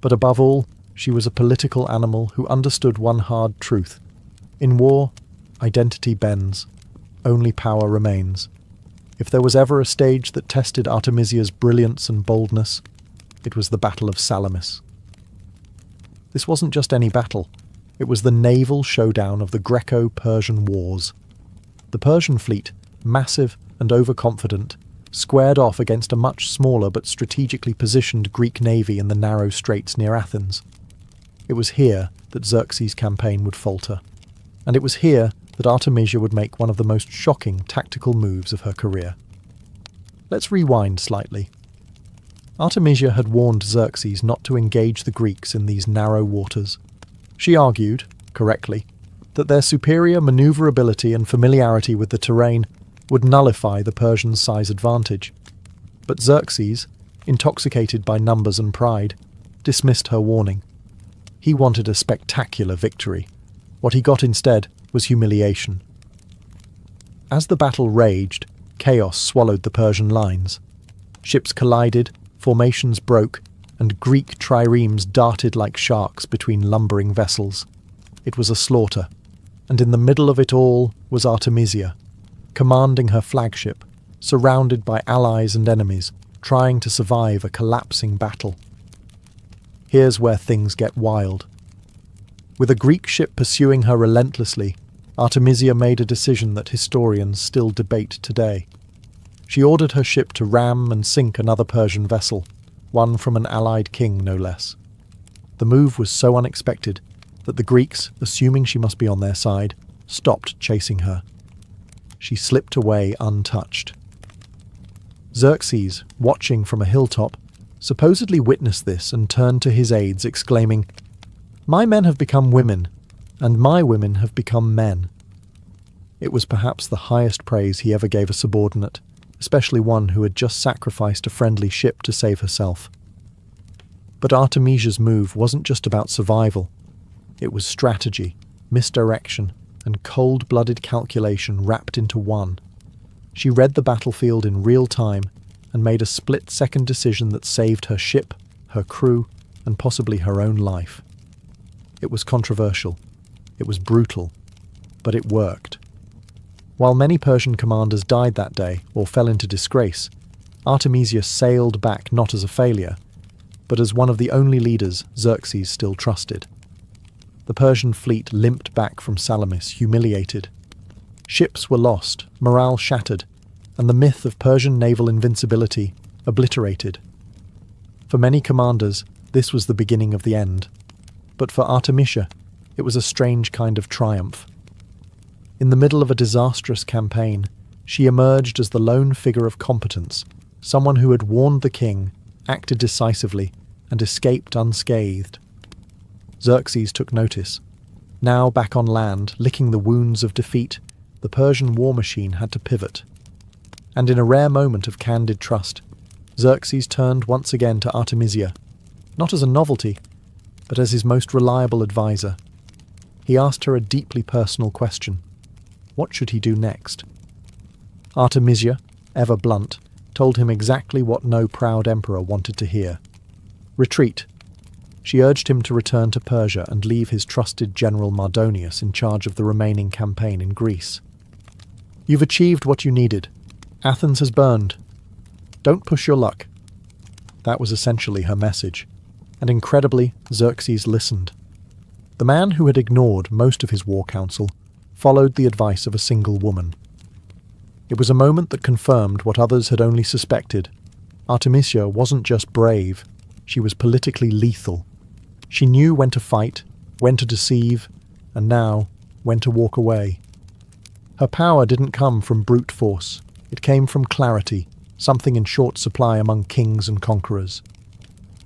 But above all, she was a political animal who understood one hard truth. In war, identity bends. Only power remains. If there was ever a stage that tested Artemisia's brilliance and boldness, it was the Battle of Salamis. This wasn't just any battle. It was the naval showdown of the Greco-Persian Wars. The Persian fleet, massive and overconfident, squared off against a much smaller but strategically positioned Greek navy in the narrow straits near Athens. It was here that Xerxes' campaign would falter, and it was here that Artemisia would make one of the most shocking tactical moves of her career. Let's rewind slightly. Artemisia had warned Xerxes not to engage the Greeks in these narrow waters. She argued, correctly, that their superior maneuverability and familiarity with the terrain would nullify the Persians' size advantage. But Xerxes, intoxicated by numbers and pride, dismissed her warning. He wanted a spectacular victory. What he got instead was humiliation. As the battle raged, chaos swallowed the Persian lines. Ships collided, formations broke, and Greek triremes darted like sharks between lumbering vessels. It was a slaughter, and in the middle of it all was Artemisia, commanding her flagship, surrounded by allies and enemies, trying to survive a collapsing battle. Here's where things get wild. With a Greek ship pursuing her relentlessly, Artemisia made a decision that historians still debate today. She ordered her ship to ram and sink another Persian vessel, one from an allied king no less. The move was so unexpected that the Greeks, assuming she must be on their side, stopped chasing her. She slipped away untouched. Xerxes, watching from a hilltop, supposedly witnessed this and turned to his aides, exclaiming, "My men have become women, and my women have become men." It was perhaps the highest praise he ever gave a subordinate, especially one who had just sacrificed a friendly ship to save herself. But Artemisia's move wasn't just about survival. It was strategy, misdirection, and cold-blooded calculation wrapped into one. She read the battlefield in real time and made a split-second decision that saved her ship, her crew, and possibly her own life. It was controversial. It was brutal. But it worked. While many Persian commanders died that day or fell into disgrace, Artemisia sailed back not as a failure, but as one of the only leaders Xerxes still trusted. The Persian fleet limped back from Salamis, humiliated. Ships were lost, morale shattered, and the myth of Persian naval invincibility obliterated. For many commanders, this was the beginning of the end. But for Artemisia, it was a strange kind of triumph. In the middle of a disastrous campaign, she emerged as the lone figure of competence, someone who had warned the king, acted decisively, and escaped unscathed. Xerxes took notice. Now back on land, licking the wounds of defeat, the Persian war machine had to pivot. And in a rare moment of candid trust, Xerxes turned once again to Artemisia, not as a novelty, but as his most reliable advisor. He asked her a deeply personal question. What should he do next? Artemisia, ever blunt, told him exactly what no proud emperor wanted to hear. Retreat. She urged him to return to Persia and leave his trusted general Mardonius in charge of the remaining campaign in Greece. You've achieved what you needed. Athens has burned. Don't push your luck. That was essentially her message, and incredibly, Xerxes listened. The man who had ignored most of his war counsel followed the advice of a single woman. It was a moment that confirmed what others had only suspected. Artemisia wasn't just brave, she was politically lethal. She knew when to fight, when to deceive, and now, when to walk away. Her power didn't come from brute force, it came from clarity, something in short supply among kings and conquerors.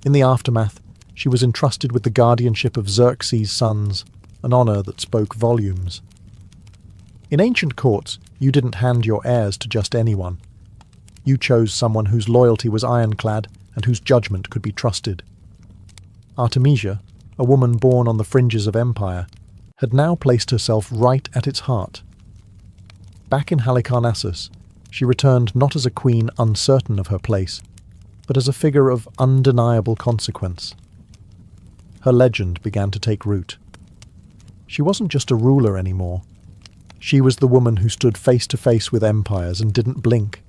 In the aftermath, she was entrusted with the guardianship of Xerxes' sons, an honor that spoke volumes. In ancient courts, you didn't hand your heirs to just anyone. You chose someone whose loyalty was ironclad and whose judgment could be trusted. Artemisia, a woman born on the fringes of empire, had now placed herself right at its heart. Back in Halicarnassus, she returned not as a queen uncertain of her place, but as a figure of undeniable consequence. Her legend began to take root. She wasn't just a ruler anymore. She was the woman who stood face to face with empires and didn't blink.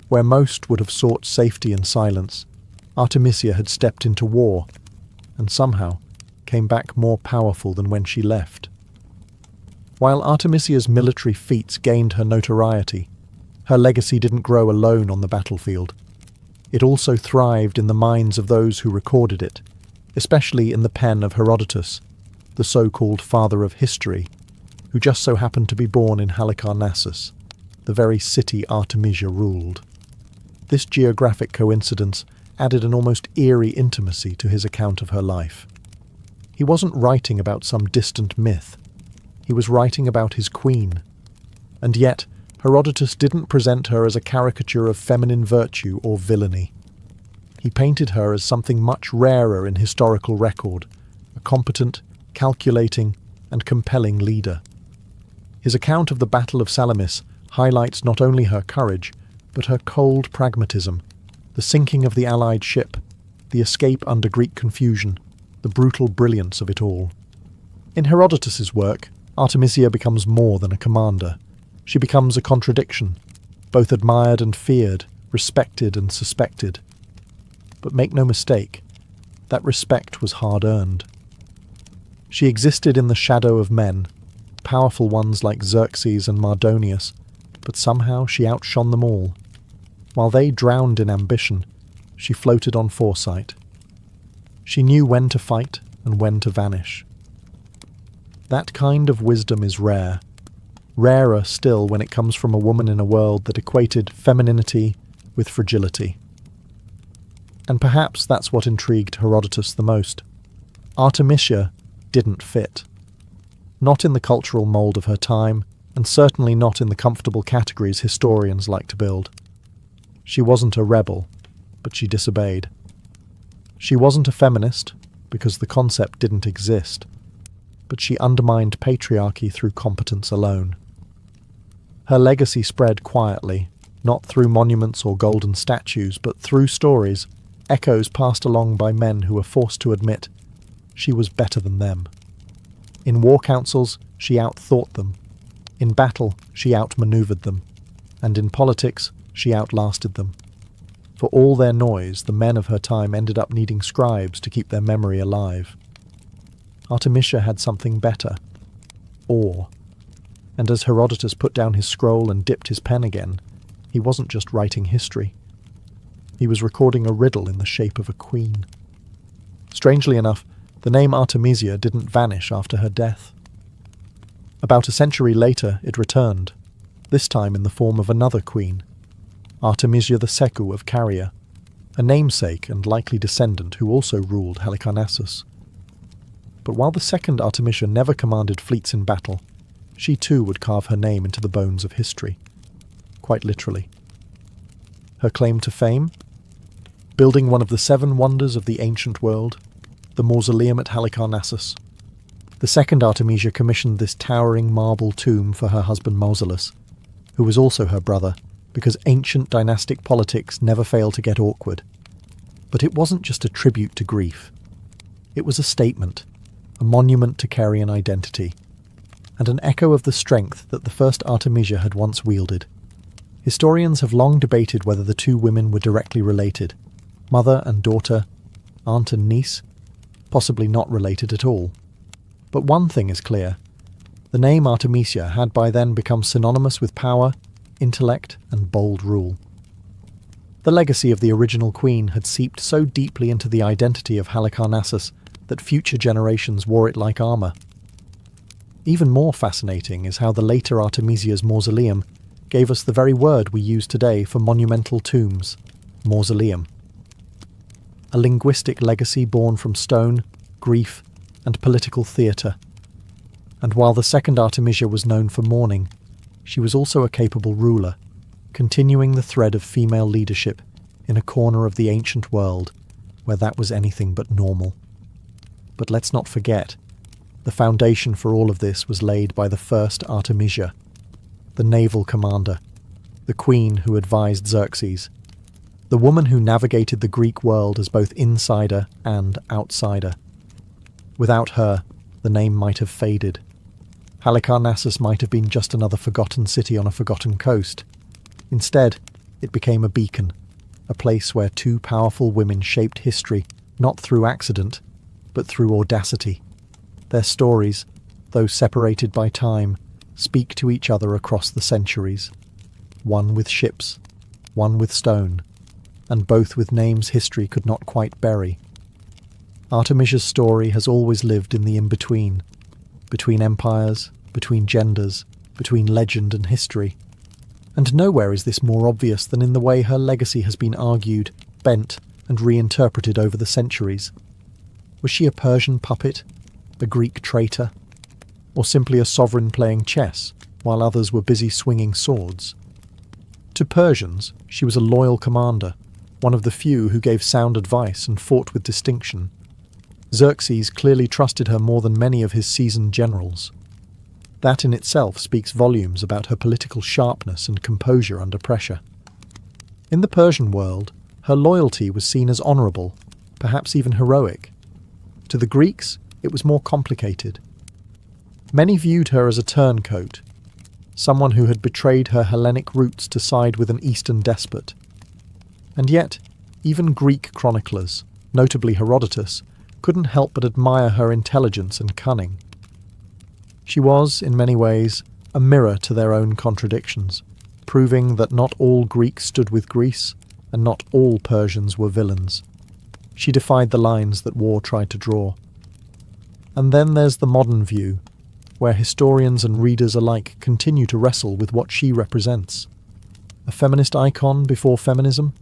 Where most would have sought safety in silence, Artemisia had stepped into war, and somehow came back more powerful than when she left. While Artemisia's military feats gained her notoriety, her legacy didn't grow alone on the battlefield. It also thrived in the minds of those who recorded it, especially in the pen of Herodotus, the so-called father of history, who just so happened to be born in Halicarnassus, the very city Artemisia ruled. This geographic coincidence added an almost eerie intimacy to his account of her life. He wasn't writing about some distant myth. He was writing about his queen. And yet, Herodotus didn't present her as a caricature of feminine virtue or villainy. He painted her as something much rarer in historical record, a competent, calculating, and compelling leader. His account of the Battle of Salamis highlights not only her courage, but her cold pragmatism, the sinking of the Allied ship, the escape under Greek confusion, the brutal brilliance of it all. In Herodotus's work, Artemisia becomes more than a commander. She becomes a contradiction, both admired and feared, respected and suspected. But make no mistake, that respect was hard-earned. She existed in the shadow of men, powerful ones like Xerxes and Mardonius, but somehow she outshone them all. While they drowned in ambition, she floated on foresight. She knew when to fight and when to vanish. That kind of wisdom is rare. Rarer still when it comes from a woman in a world that equated femininity with fragility. And perhaps that's what intrigued Herodotus the most. Artemisia didn't fit. Not in the cultural mould of her time, and certainly not in the comfortable categories historians like to build. She wasn't a rebel, but she disobeyed. She wasn't a feminist, because the concept didn't exist, but she undermined patriarchy through competence alone. Her legacy spread quietly, not through monuments or golden statues, but through stories, echoes passed along by men who were forced to admit she was better than them. In war councils, she outthought them. In battle, she outmaneuvered them. And in politics, she outlasted them. For all their noise, the men of her time ended up needing scribes to keep their memory alive. Artemisia had something better. Awe. And as Herodotus put down his scroll and dipped his pen again, he wasn't just writing history. He was recording a riddle in the shape of a queen. Strangely enough, the name Artemisia didn't vanish after her death. About a century later, it returned, this time in the form of another queen, Artemisia the Secu of Caria, a namesake and likely descendant who also ruled Halicarnassus. But while the second Artemisia never commanded fleets in battle, she too would carve her name into the bones of history, quite literally. Her claim to fame? Building one of the 7 wonders of the ancient world, the mausoleum at Halicarnassus. The second Artemisia commissioned this towering marble tomb for her husband Mausolus, who was also her brother, because ancient dynastic politics never fail to get awkward. But it wasn't just a tribute to grief. It was a statement, a monument to Carian identity, and an echo of the strength that the first Artemisia had once wielded. Historians have long debated whether the two women were directly related, mother and daughter, aunt and niece, possibly not related at all. But one thing is clear. The name Artemisia had by then become synonymous with power, intellect, and bold rule. The legacy of the original queen had seeped so deeply into the identity of Halicarnassus that future generations wore it like armour. Even more fascinating is how the later Artemisia's mausoleum gave us the very word we use today for monumental tombs, mausoleum. A linguistic legacy born from stone, grief, and political theatre. And while the second Artemisia was known for mourning, she was also a capable ruler, continuing the thread of female leadership in a corner of the ancient world where that was anything but normal. But let's not forget, the foundation for all of this was laid by the first Artemisia, the naval commander, the queen who advised Xerxes, the woman who navigated the Greek world as both insider and outsider. Without her, the name might have faded. Halicarnassus might have been just another forgotten city on a forgotten coast. Instead, it became a beacon, a place where two powerful women shaped history, not through accident, but through audacity. Their stories, though separated by time, speak to each other across the centuries. One with ships, one with stone, and both with names history could not quite bury. Artemisia's story has always lived in the in-between, between empires, between genders, between legend and history. And nowhere is this more obvious than in the way her legacy has been argued, bent, and reinterpreted over the centuries. Was she a Persian puppet, a Greek traitor, or simply a sovereign playing chess, while others were busy swinging swords? To Persians, she was a loyal commander, one of the few who gave sound advice and fought with distinction. Xerxes clearly trusted her more than many of his seasoned generals. That in itself speaks volumes about her political sharpness and composure under pressure. In the Persian world, her loyalty was seen as honourable, perhaps even heroic. To the Greeks, it was more complicated. Many viewed her as a turncoat, someone who had betrayed her Hellenic roots to side with an Eastern despot. And yet, even Greek chroniclers, notably Herodotus, couldn't help but admire her intelligence and cunning. She was, in many ways, a mirror to their own contradictions, proving that not all Greeks stood with Greece, and not all Persians were villains. She defied the lines that war tried to draw. And then there's the modern view, where historians and readers alike continue to wrestle with what she represents. A feminist icon before feminism?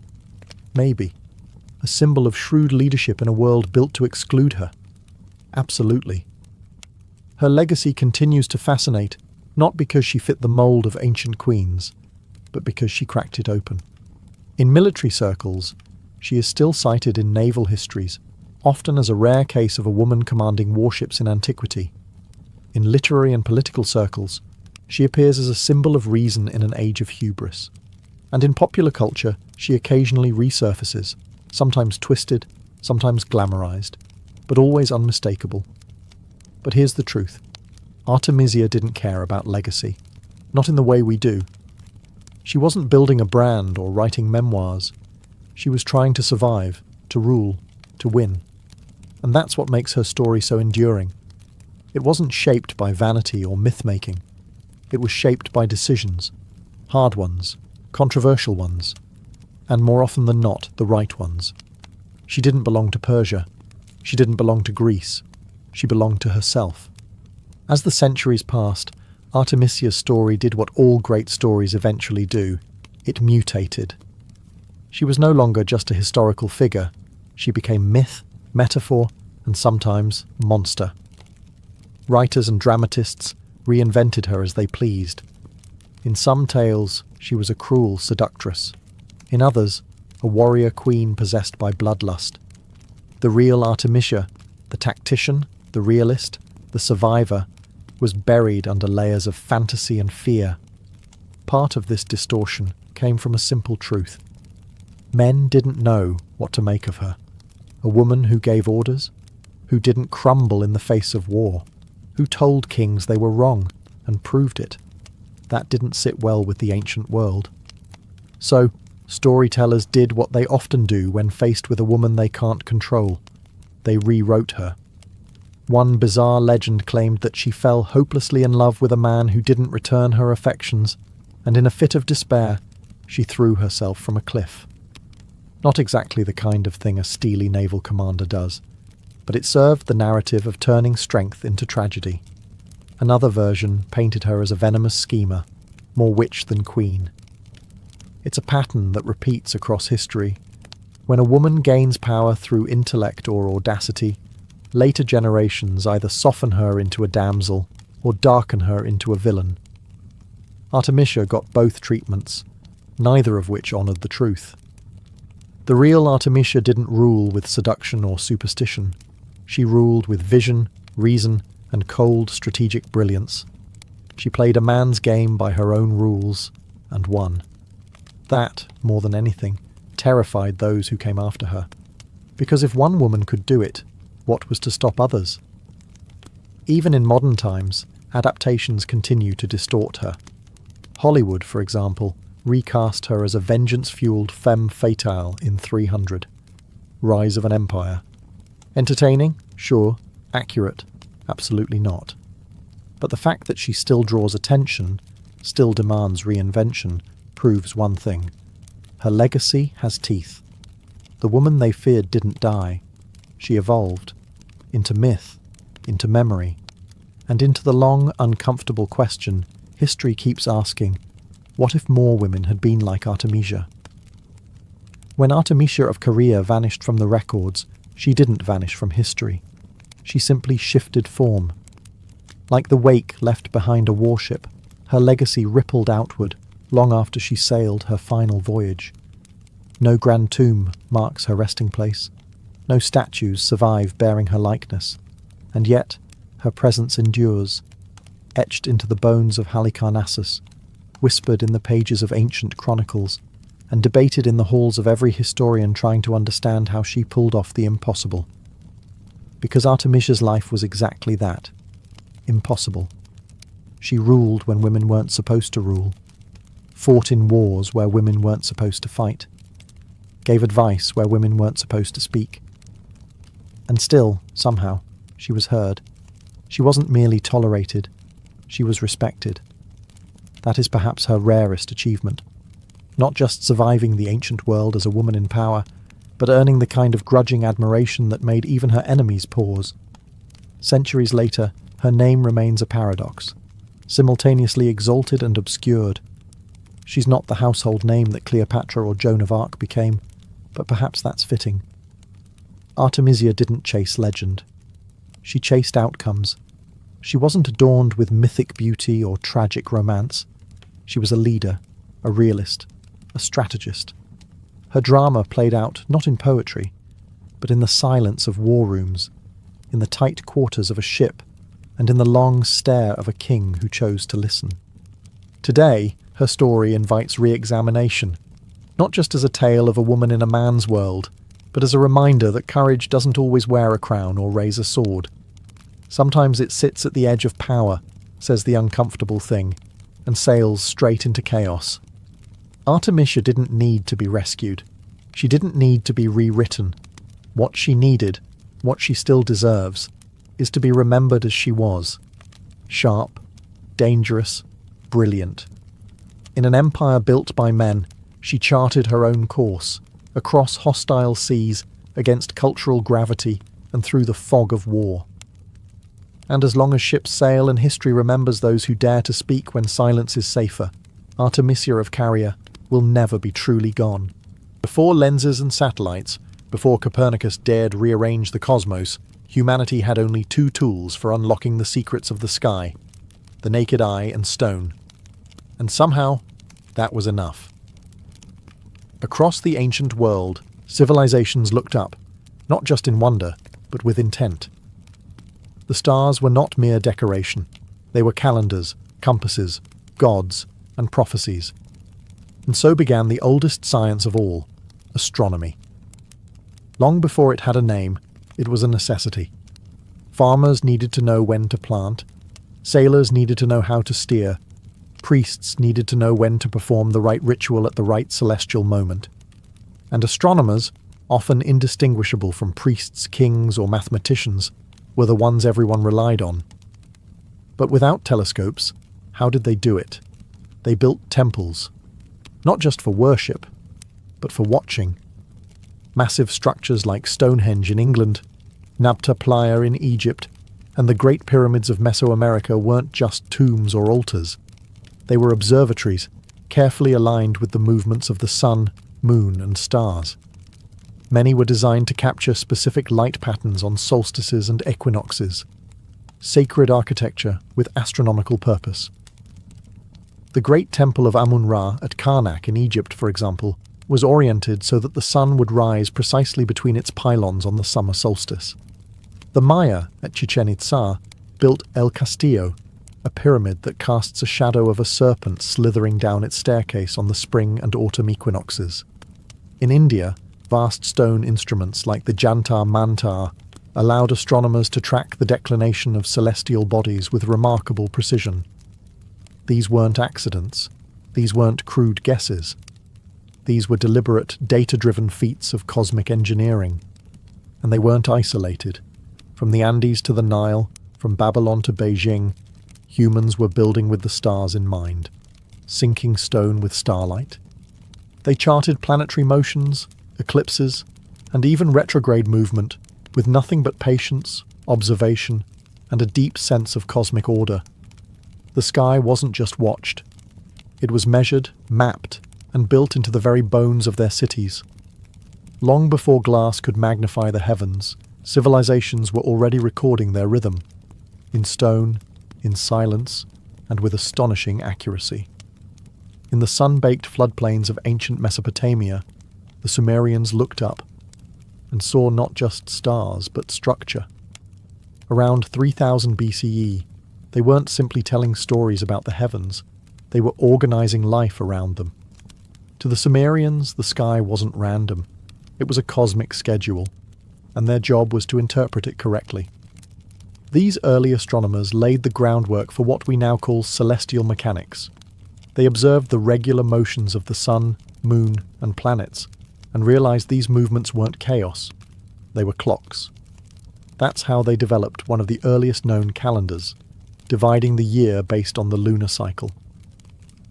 Maybe. A symbol of shrewd leadership in a world built to exclude her? Absolutely. Her legacy continues to fascinate, not because she fit the mould of ancient queens, but because she cracked it open. In military circles, she is still cited in naval histories, often as a rare case of a woman commanding warships in antiquity. In literary and political circles, she appears as a symbol of reason in an age of hubris. And in popular culture, she occasionally resurfaces, sometimes twisted, sometimes glamorized, but always unmistakable. But here's the truth. Artemisia didn't care about legacy, not in the way we do. She wasn't building a brand or writing memoirs. She was trying to survive, to rule, to win. And that's what makes her story so enduring. It wasn't shaped by vanity or myth-making. It was shaped by decisions, hard ones, controversial ones, and more often than not, the right ones. She didn't belong to Persia. She didn't belong to Greece. She belonged to herself. As the centuries passed, Artemisia's story did what all great stories eventually do. It mutated. She was no longer just a historical figure. She became myth, metaphor, and sometimes monster. Writers and dramatists reinvented her as they pleased. In some tales, she was a cruel seductress. In others, a warrior queen possessed by bloodlust. The real Artemisia, the tactician, the realist, the survivor, was buried under layers of fantasy and fear. Part of this distortion came from a simple truth. Men didn't know what to make of her. A woman who gave orders, who didn't crumble in the face of war, who told kings they were wrong and proved it. That didn't sit well with the ancient world. So, storytellers did what they often do when faced with a woman they can't control. They rewrote her. One bizarre legend claimed that she fell hopelessly in love with a man who didn't return her affections, and in a fit of despair, she threw herself from a cliff. Not exactly the kind of thing a steely naval commander does, but it served the narrative of turning strength into tragedy. Another version painted her as a venomous schemer, more witch than queen. It's a pattern that repeats across history. When a woman gains power through intellect or audacity, later generations either soften her into a damsel or darken her into a villain. Artemisia got both treatments, neither of which honoured the truth. The real Artemisia didn't rule with seduction or superstition. She ruled with vision, reason, and cold strategic brilliance. She played a man's game by her own rules, and won. That, more than anything, terrified those who came after her. Because if one woman could do it, what was to stop others? Even in modern times, adaptations continue to distort her. Hollywood, for example, recast her as a vengeance-fueled femme fatale in 300. Rise of an Empire. Entertaining? Sure. Accurate? Absolutely not. But the fact that she still draws attention, still demands reinvention, proves one thing. Her legacy has teeth. The woman they feared didn't die. She evolved. Into myth, into memory, and into the long, uncomfortable question history keeps asking, what if more women had been like Artemisia? When Artemisia of Caria vanished from the records, she didn't vanish from history. She simply shifted form. Like the wake left behind a warship, her legacy rippled outward long after she sailed her final voyage. No grand tomb marks her resting place. No statues survive bearing her likeness. And yet, her presence endures, etched into the bones of Halicarnassus, whispered in the pages of ancient chronicles, and debated in the halls of every historian trying to understand how she pulled off the impossible. Because Artemisia's life was exactly that. Impossible. She ruled when women weren't supposed to rule, fought in wars where women weren't supposed to fight, gave advice where women weren't supposed to speak, And still, somehow, she was heard. She wasn't merely tolerated, she was respected. That is perhaps her rarest achievement. Not just surviving the ancient world as a woman in power, but earning the kind of grudging admiration that made even her enemies pause. Centuries later, her name remains a paradox, simultaneously exalted and obscured. She's not the household name that Cleopatra or Joan of Arc became, but perhaps that's fitting. Artemisia didn't chase legend. She chased outcomes. She wasn't adorned with mythic beauty or tragic romance. She was a leader, a realist, a strategist. Her drama played out not in poetry, but in the silence of war rooms, in the tight quarters of a ship, and in the long stare of a king who chose to listen. Today, her story invites re-examination, not just as a tale of a woman in a man's world, but as a reminder that courage doesn't always wear a crown or raise a sword. Sometimes it sits at the edge of power, says the uncomfortable thing, and sails straight into chaos. Artemisia didn't need to be rescued. She didn't need to be rewritten. What she needed, what she still deserves, is to be remembered as she was. Sharp, dangerous, brilliant. In an empire built by men, she charted her own course, across hostile seas, against cultural gravity, and through the fog of war. And as long as ships sail and history remembers those who dare to speak when silence is safer, Artemisia of Caria will never be truly gone. Before lenses and satellites, before Copernicus dared rearrange the cosmos, humanity had only two tools for unlocking the secrets of the sky: the naked eye and stone. And somehow, that was enough. Across the ancient world, civilizations looked up, not just in wonder, but with intent. The stars were not mere decoration. They were calendars, compasses, gods, and prophecies. And so began the oldest science of all, astronomy. Long before it had a name, it was a necessity. Farmers needed to know when to plant, sailors needed to know how to steer, priests needed to know when to perform the right ritual at the right celestial moment. And astronomers, often indistinguishable from priests, kings, or mathematicians, were the ones everyone relied on. But without telescopes, how did they do it? They built temples, not just for worship, but for watching. Massive structures like Stonehenge in England, Nabta Playa in Egypt, and the Great Pyramids of Mesoamerica weren't just tombs or altars. They were observatories, carefully aligned with the movements of the sun, moon, and stars. Many were designed to capture specific light patterns on solstices and equinoxes. Sacred architecture with astronomical purpose. The great temple of Amun-Ra at Karnak in Egypt, for example, was oriented so that the sun would rise precisely between its pylons on the summer solstice. The Maya at Chichen Itza built El Castillo, a pyramid that casts a shadow of a serpent slithering down its staircase on the spring and autumn equinoxes. In India, vast stone instruments like the Jantar Mantar allowed astronomers to track the declination of celestial bodies with remarkable precision. These weren't accidents. These weren't crude guesses. These were deliberate, data-driven feats of cosmic engineering. And they weren't isolated. From the Andes to the Nile, from Babylon to Beijing, humans were building with the stars in mind, sinking stone with starlight. They charted planetary motions, eclipses, and even retrograde movement with nothing but patience, observation, and a deep sense of cosmic order. The sky wasn't just watched. It was measured, mapped, and built into the very bones of their cities. Long before glass could magnify the heavens, civilizations were already recording their rhythm, in stone, in silence, and with astonishing accuracy. In the sun-baked floodplains of ancient Mesopotamia, the Sumerians looked up and saw not just stars, but structure. Around 3000 BCE, they weren't simply telling stories about the heavens, they were organizing life around them. To the Sumerians, the sky wasn't random. It was a cosmic schedule, and their job was to interpret it correctly. These early astronomers laid the groundwork for what we now call celestial mechanics. They observed the regular motions of the sun, moon, and planets, and realized these movements weren't chaos. They were clocks. That's how they developed one of the earliest known calendars, dividing the year based on the lunar cycle.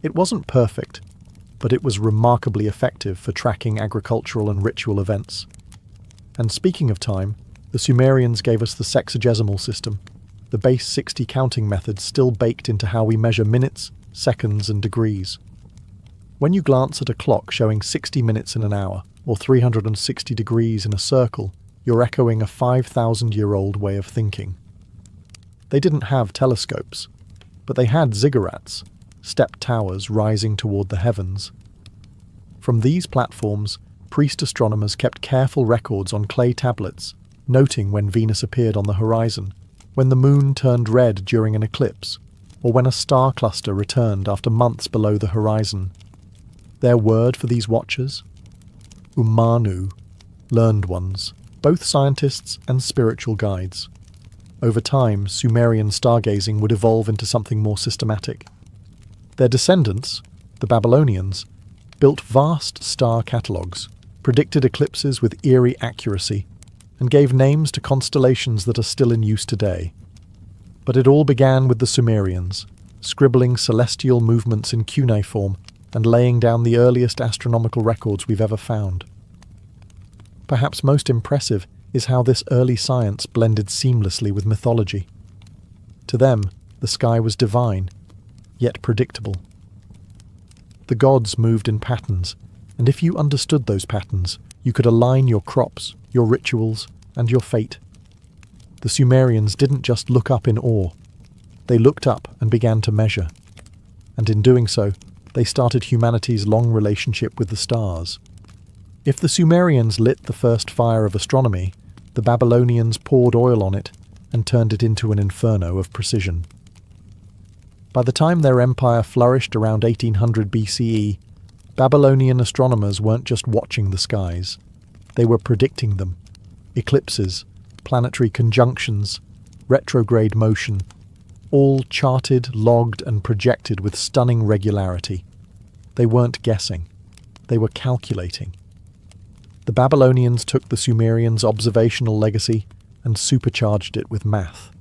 It wasn't perfect, but it was remarkably effective for tracking agricultural and ritual events. And speaking of time, the Sumerians gave us the sexagesimal system, the base 60 counting method still baked into how we measure minutes, seconds, and degrees. When you glance at a clock showing 60 minutes in an hour, or 360 degrees in a circle, you're echoing a 5,000-year-old way of thinking. They didn't have telescopes, but they had ziggurats, step towers rising toward the heavens. From these platforms, priest astronomers kept careful records on clay tablets, noting when Venus appeared on the horizon, when the moon turned red during an eclipse, or when a star cluster returned after months below the horizon. Their word for these watchers? Umanu, learned ones, both scientists and spiritual guides. Over time, Sumerian stargazing would evolve into something more systematic. Their descendants, the Babylonians, built vast star catalogues, predicted eclipses with eerie accuracy, and gave names to constellations that are still in use today. But it all began with the Sumerians, scribbling celestial movements in cuneiform and laying down the earliest astronomical records we've ever found. Perhaps most impressive is how this early science blended seamlessly with mythology. To them, the sky was divine, yet predictable. The gods moved in patterns, and if you understood those patterns, you could align your crops, your rituals, and your fate. The Sumerians didn't just look up in awe. They looked up and began to measure. And in doing so, they started humanity's long relationship with the stars. If the Sumerians lit the first fire of astronomy, the Babylonians poured oil on it and turned it into an inferno of precision. By the time their empire flourished around 1800 BCE, Babylonian astronomers weren't just watching the skies. They were predicting them. Eclipses, planetary conjunctions, retrograde motion, all charted, logged, and projected with stunning regularity. They weren't guessing. They were calculating. The Babylonians took the Sumerians' observational legacy and supercharged it with math.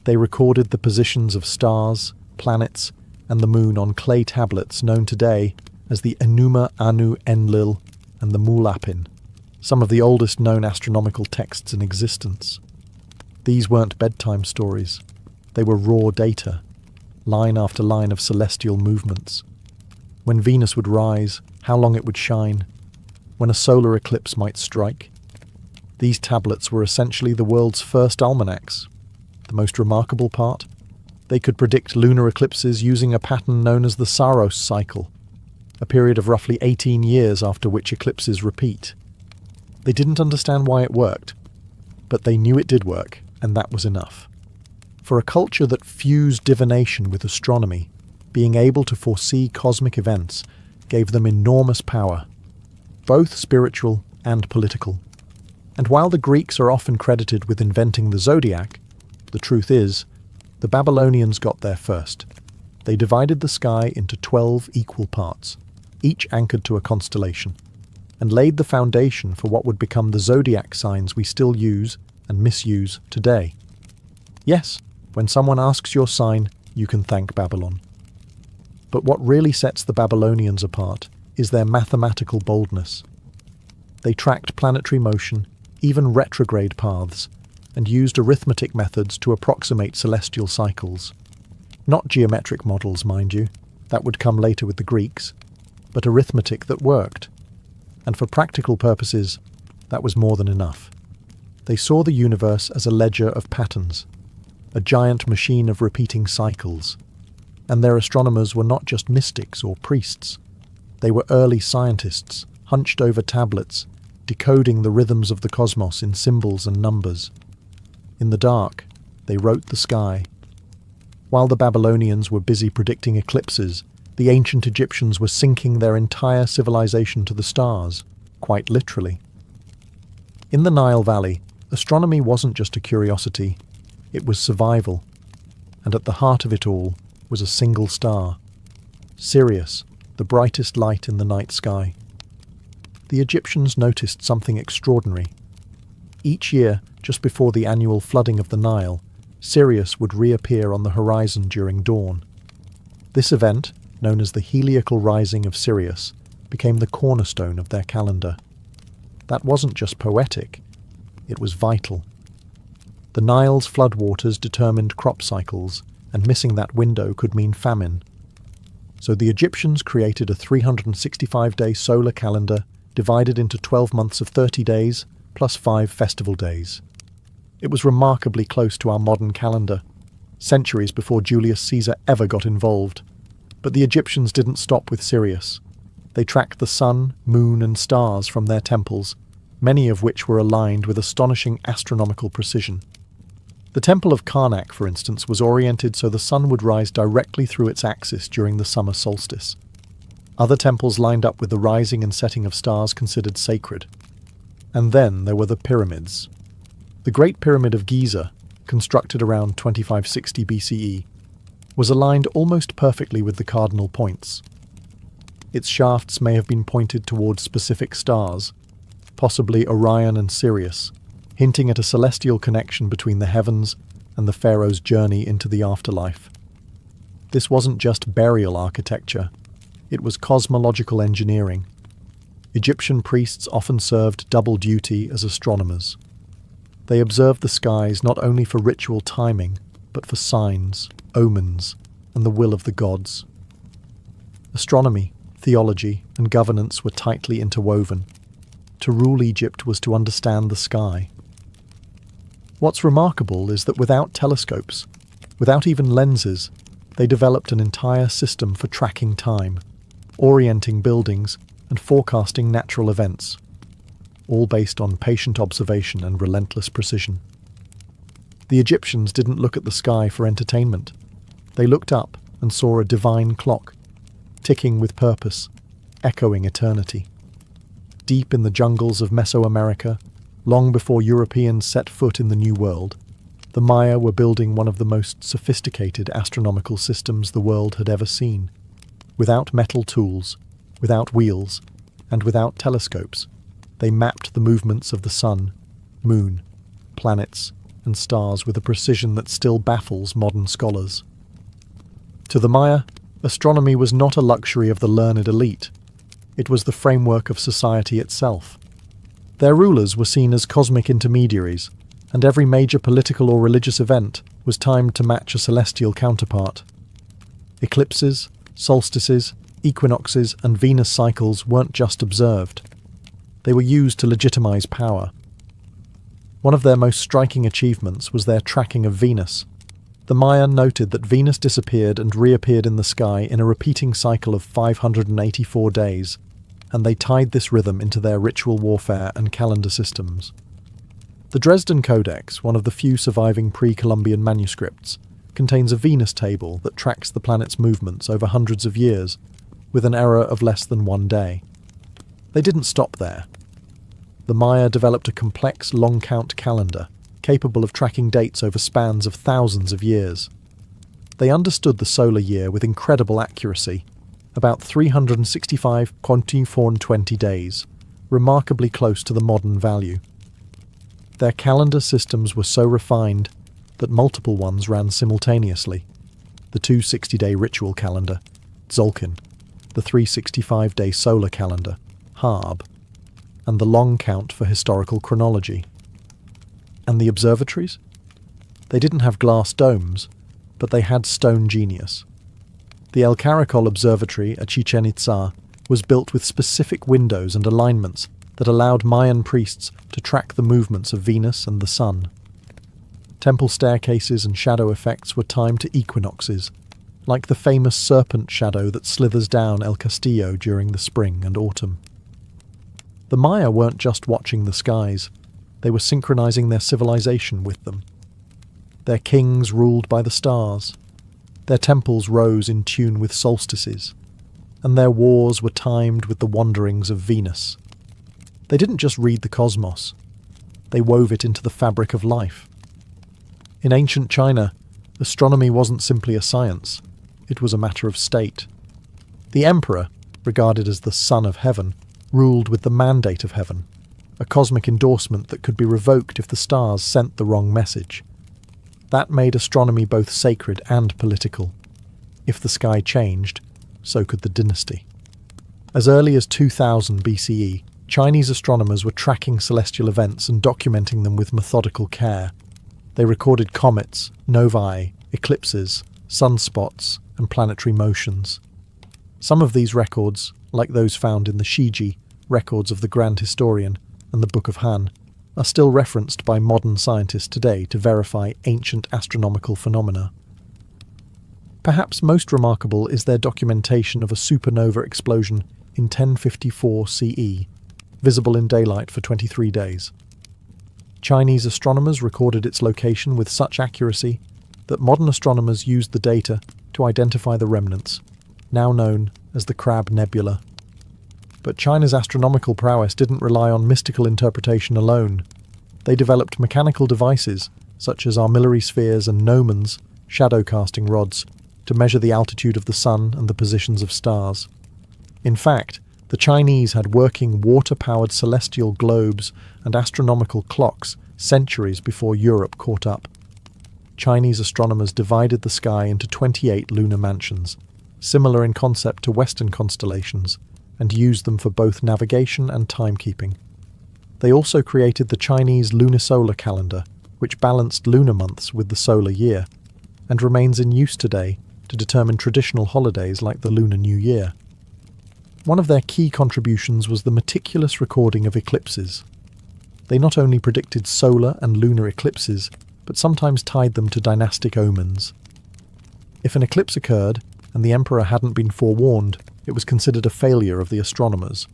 They recorded the positions of stars, planets, and the moon on clay tablets known today as the Enuma Anu Enlil and the Mulapin, some of the oldest known astronomical texts in existence. These weren't bedtime stories. They were raw data, line after line of celestial movements. When Venus would rise, how long it would shine, when a solar eclipse might strike. These tablets were essentially the world's first almanacs. The most remarkable part? They could predict lunar eclipses using a pattern known as the Saros cycle, a period of roughly 18 years after which eclipses repeat. They didn't understand why it worked, but they knew it did work, and that was enough. For a culture that fused divination with astronomy, being able to foresee cosmic events gave them enormous power, both spiritual and political. And while the Greeks are often credited with inventing the zodiac, the truth is, the Babylonians got there first. They divided the sky into 12 equal parts, each anchored to a constellation, and laid the foundation for what would become the zodiac signs we still use and misuse today. Yes, when someone asks your sign, you can thank Babylon. But what really sets the Babylonians apart is their mathematical boldness. They tracked planetary motion, even retrograde paths, and used arithmetic methods to approximate celestial cycles. Not geometric models, mind you, that would come later with the Greeks, but arithmetic that worked. And for practical purposes, that was more than enough. They saw the universe as a ledger of patterns, a giant machine of repeating cycles. And their astronomers were not just mystics or priests. They were early scientists, hunched over tablets, decoding the rhythms of the cosmos in symbols and numbers. In the dark, they wrote the sky. While the Babylonians were busy predicting eclipses, the ancient Egyptians were syncing their entire civilization to the stars, quite literally. In the Nile Valley, astronomy wasn't just a curiosity, it was survival. And at the heart of it all was a single star, Sirius, the brightest light in the night sky. The Egyptians noticed something extraordinary. Each year, just before the annual flooding of the Nile, Sirius would reappear on the horizon during dawn. This event, known as the heliacal rising of Sirius, became the cornerstone of their calendar. That wasn't just poetic, it was vital. The Nile's floodwaters determined crop cycles, and missing that window could mean famine. So the Egyptians created a 365-day solar calendar divided into 12 months of 30 days, plus 5 festival days. It was remarkably close to our modern calendar, centuries before Julius Caesar ever got involved. But the Egyptians didn't stop with Sirius. They tracked the sun, moon, and stars from their temples, many of which were aligned with astonishing astronomical precision. The Temple of Karnak, for instance, was oriented so the sun would rise directly through its axis during the summer solstice. Other temples lined up with the rising and setting of stars considered sacred. And then there were the pyramids. The Great Pyramid of Giza, constructed around 2560 BCE, was aligned almost perfectly with the cardinal points. Its shafts may have been pointed towards specific stars, possibly Orion and Sirius, hinting at a celestial connection between the heavens and the pharaoh's journey into the afterlife. This wasn't just burial architecture, it was cosmological engineering. Egyptian priests often served double duty as astronomers. They observed the skies not only for ritual timing, but for signs, omens, and the will of the gods. Astronomy, theology, and governance were tightly interwoven. To rule Egypt was to understand the sky. What's remarkable is that without telescopes, without even lenses, they developed an entire system for tracking time, orienting buildings, and forecasting natural events, all based on patient observation and relentless precision. The Egyptians didn't look at the sky for entertainment. They looked up and saw a divine clock, ticking with purpose, echoing eternity. Deep in the jungles of Mesoamerica, long before Europeans set foot in the New World, the Maya were building one of the most sophisticated astronomical systems the world had ever seen. Without metal tools, without wheels, and without telescopes, they mapped the movements of the sun, moon, planets, and stars with a precision that still baffles modern scholars. To the Maya, astronomy was not a luxury of the learned elite. It was the framework of society itself. Their rulers were seen as cosmic intermediaries, and every major political or religious event was timed to match a celestial counterpart. Eclipses, solstices, equinoxes, and Venus cycles weren't just observed. They were used to legitimize power. One of their most striking achievements was their tracking of Venus. The Maya noted that Venus disappeared and reappeared in the sky in a repeating cycle of 584 days, and they tied this rhythm into their ritual warfare and calendar systems. The Dresden Codex, one of the few surviving pre-Columbian manuscripts, contains a Venus table that tracks the planet's movements over hundreds of years, with an error of less than 1 day. They didn't stop there. The Maya developed a complex long-count calendar, capable of tracking dates over spans of thousands of years. They understood the solar year with incredible accuracy, about 365.420 days, remarkably close to the modern value. Their calendar systems were so refined that multiple ones ran simultaneously. The 260-day ritual calendar, Tzolk'in, the 365-day solar calendar, Harb, and the long count for historical chronology. And the observatories? They didn't have glass domes, but they had stone genius. The El Caracol Observatory at Chichen Itza was built with specific windows and alignments that allowed Mayan priests to track the movements of Venus and the sun. Temple staircases and shadow effects were timed to equinoxes, like the famous serpent shadow that slithers down El Castillo during the spring and autumn. The Maya weren't just watching the skies, they were synchronizing their civilization with them. Their kings ruled by the stars, their temples rose in tune with solstices, and their wars were timed with the wanderings of Venus. They didn't just read the cosmos, they wove it into the fabric of life. In ancient China, astronomy wasn't simply a science, it was a matter of state. The emperor, regarded as the son of heaven, ruled with the mandate of heaven. a cosmic endorsement that could be revoked if the stars sent the wrong message. That made astronomy both sacred and political. If the sky changed, so could the dynasty. As early as 2000 BCE, Chinese astronomers were tracking celestial events and documenting them with methodical care. They recorded comets, novae, eclipses, sunspots, and planetary motions. Some of these records, like those found in the Shiji, records of the Grand Historian, and the Book of Han, are still referenced by modern scientists today to verify ancient astronomical phenomena. Perhaps most remarkable is their documentation of a supernova explosion in 1054 CE, visible in daylight for 23 days. Chinese astronomers recorded its location with such accuracy that modern astronomers used the data to identify the remnants, now known as the Crab Nebula. But China's astronomical prowess didn't rely on mystical interpretation alone. They developed mechanical devices, such as armillary spheres and gnomons, shadow-casting rods, to measure the altitude of the sun and the positions of stars. In fact, the Chinese had working water-powered celestial globes and astronomical clocks centuries before Europe caught up. Chinese astronomers divided the sky into 28 lunar mansions, similar in concept to Western constellations, and used them for both navigation and timekeeping. They also created the Chinese lunisolar calendar, which balanced lunar months with the solar year, and remains in use today to determine traditional holidays like the Lunar New Year. One of their key contributions was the meticulous recording of eclipses. They not only predicted solar and lunar eclipses, but sometimes tied them to dynastic omens. If an eclipse occurred, and the emperor hadn't been forewarned, it was considered a failure of the astronomers,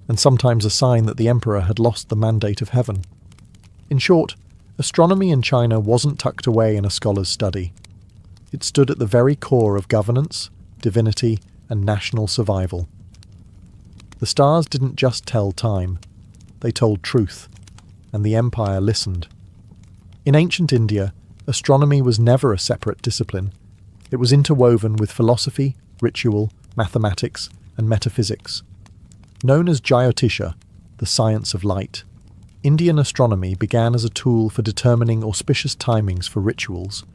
and sometimes a sign that the emperor had lost the mandate of heaven. In short, astronomy in China wasn't tucked away in a scholar's study. It stood at the very core of governance, divinity, and national survival. The stars didn't just tell time, they told truth, and the empire listened. In ancient India, astronomy was never a separate discipline. It was interwoven with philosophy, ritual, mathematics, and metaphysics. Known as Jyotisha, the science of light, Indian astronomy began as a tool for determining auspicious timings for rituals,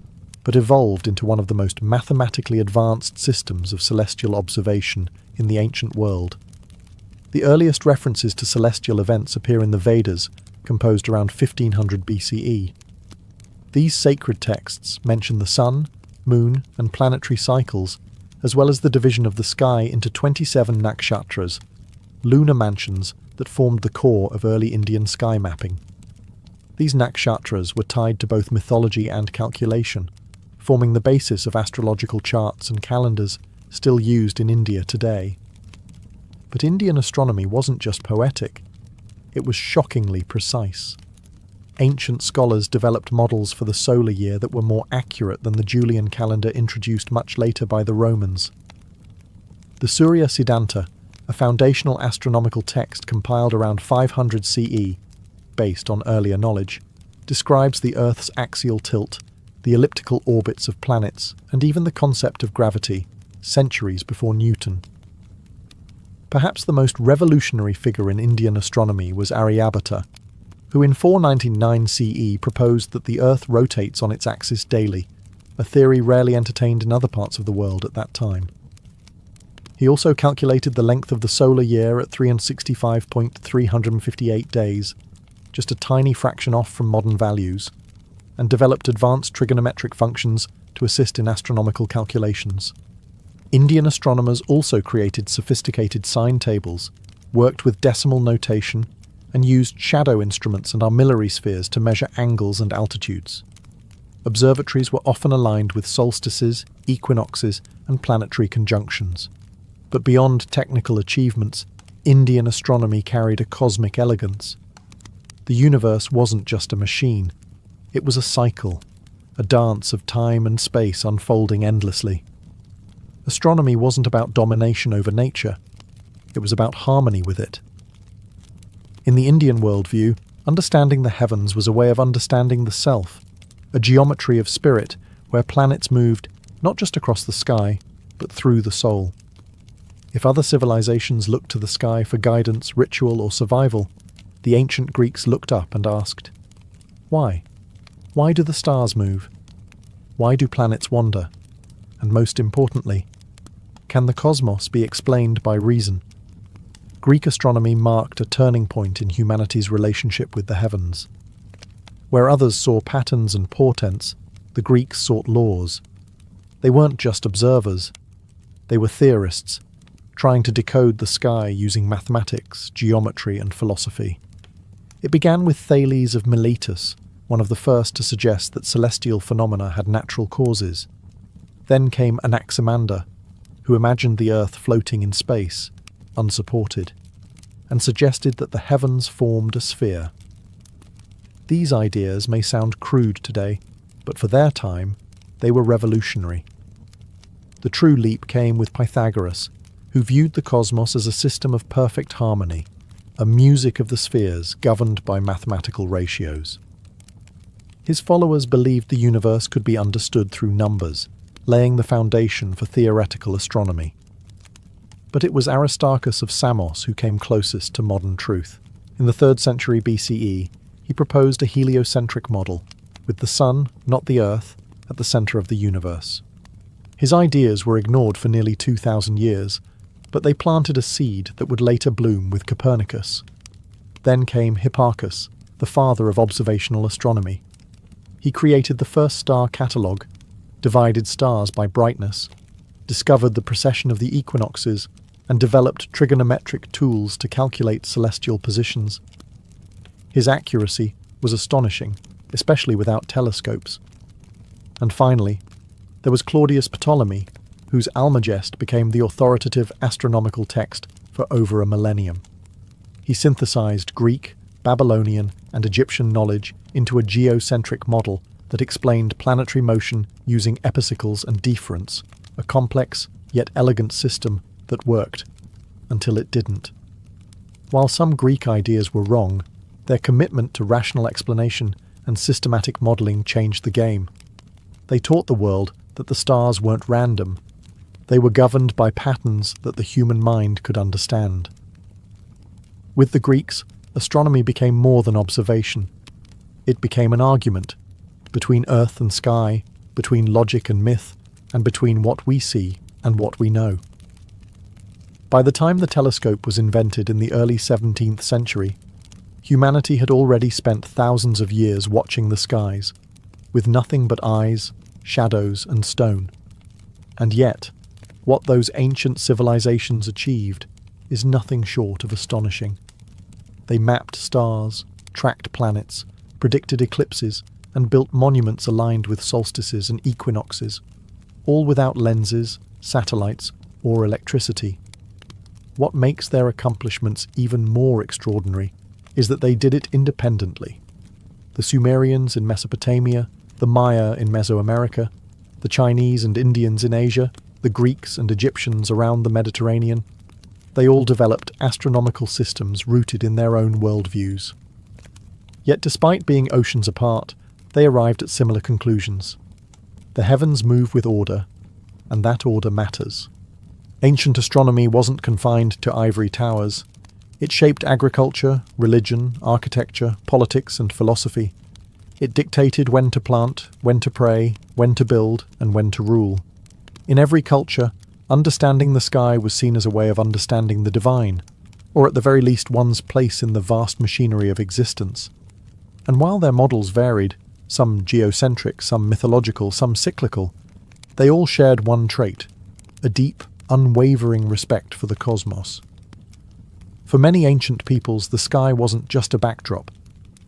but evolved into one of the most mathematically advanced systems of celestial observation in the ancient world. The earliest references to celestial events appear in the Vedas, composed around 1500 BCE. These sacred texts mention the sun, moon, and planetary cycles, as well as the division of the sky into 27 nakshatras, lunar mansions that formed the core of early Indian sky mapping. These nakshatras were tied to both mythology and calculation, forming the basis of astrological charts and calendars still used in India today. But Indian astronomy wasn't just poetic, it was shockingly precise. Ancient scholars developed models for the solar year that were more accurate than the Julian calendar introduced much later by the Romans. The Surya Siddhanta, a foundational astronomical text compiled around 500 CE, based on earlier knowledge, describes the Earth's axial tilt, the elliptical orbits of planets, and even the concept of gravity, centuries before Newton. Perhaps the most revolutionary figure in Indian astronomy was Aryabhata, who in 499 CE proposed that the Earth rotates on its axis daily, a theory rarely entertained in other parts of the world at that time. He also calculated the length of the solar year at 365.358 days, just a tiny fraction off from modern values, and developed advanced trigonometric functions to assist in astronomical calculations. Indian astronomers also created sophisticated sign tables, worked with decimal notation, and used shadow instruments and armillary spheres to measure angles and altitudes. Observatories were often aligned with solstices, equinoxes, and planetary conjunctions. But beyond technical achievements, Indian astronomy carried a cosmic elegance. The universe wasn't just a machine, it was a cycle, a dance of time and space unfolding endlessly. Astronomy wasn't about domination over nature, it was about harmony with it. In the Indian worldview, understanding the heavens was a way of understanding the self, a geometry of spirit where planets moved not just across the sky, but through the soul. If other civilizations looked to the sky for guidance, ritual, or survival, the ancient Greeks looked up and asked, "Why? Why do the stars move? Why do planets wander? And most importantly, can the cosmos be explained by reason?" Greek astronomy marked a turning point in humanity's relationship with the heavens. Where others saw patterns and portents, the Greeks sought laws. They weren't just observers. They were theorists, trying to decode the sky using mathematics, geometry, and philosophy. It began with Thales of Miletus, one of the first to suggest that celestial phenomena had natural causes. Then came Anaximander, who imagined the Earth floating in space, unsupported, and suggested that the heavens formed a sphere. These ideas may sound crude today, but for their time, they were revolutionary. The true leap came with Pythagoras, who viewed the cosmos as a system of perfect harmony, a music of the spheres governed by mathematical ratios. His followers believed the universe could be understood through numbers, laying the foundation for theoretical astronomy. But it was Aristarchus of Samos who came closest to modern truth. In the 3rd century BCE, he proposed a heliocentric model, with the sun, not the Earth, at the centre of the universe. His ideas were ignored for nearly 2,000 years, but they planted a seed that would later bloom with Copernicus. Then came Hipparchus, the father of observational astronomy. He created the first star catalogue, divided stars by brightness, discovered the precession of the equinoxes, and developed trigonometric tools to calculate celestial positions. His accuracy was astonishing, especially without telescopes. And finally, there was Claudius Ptolemy, whose Almagest became the authoritative astronomical text for over a millennium. He synthesized Greek, Babylonian, and Egyptian knowledge into a geocentric model that explained planetary motion using epicycles and deferents, a complex yet elegant system that worked until it didn't. While some Greek ideas were wrong, their commitment to rational explanation and systematic modelling changed the game. They taught the world that the stars weren't random. They were governed by patterns that the human mind could understand. With the Greeks, astronomy became more than observation. It became an argument between earth and sky, between logic and myth, and between what we see and what we know. By the time the telescope was invented in the early 17th century, humanity had already spent thousands of years watching the skies, with nothing but eyes, shadows, and stone. And yet, what those ancient civilizations achieved is nothing short of astonishing. They mapped stars, tracked planets, predicted eclipses, and built monuments aligned with solstices and equinoxes, all without lenses, satellites, or electricity. What makes their accomplishments even more extraordinary is that they did it independently. The Sumerians in Mesopotamia, the Maya in Mesoamerica, the Chinese and Indians in Asia, the Greeks and Egyptians around the Mediterranean, they all developed astronomical systems rooted in their own worldviews. Yet despite being oceans apart, they arrived at similar conclusions. The heavens move with order, and that order matters. Ancient astronomy wasn't confined to ivory towers. It shaped agriculture, religion, architecture, politics, and philosophy. It dictated when to plant, when to pray, when to build, and when to rule. In every culture, understanding the sky was seen as a way of understanding the divine, or at the very least one's place in the vast machinery of existence. And while their models varied, some geocentric, some mythological, some cyclical, they all shared one trait: a deep, unwavering respect for the cosmos. For many ancient peoples, the sky wasn't just a backdrop.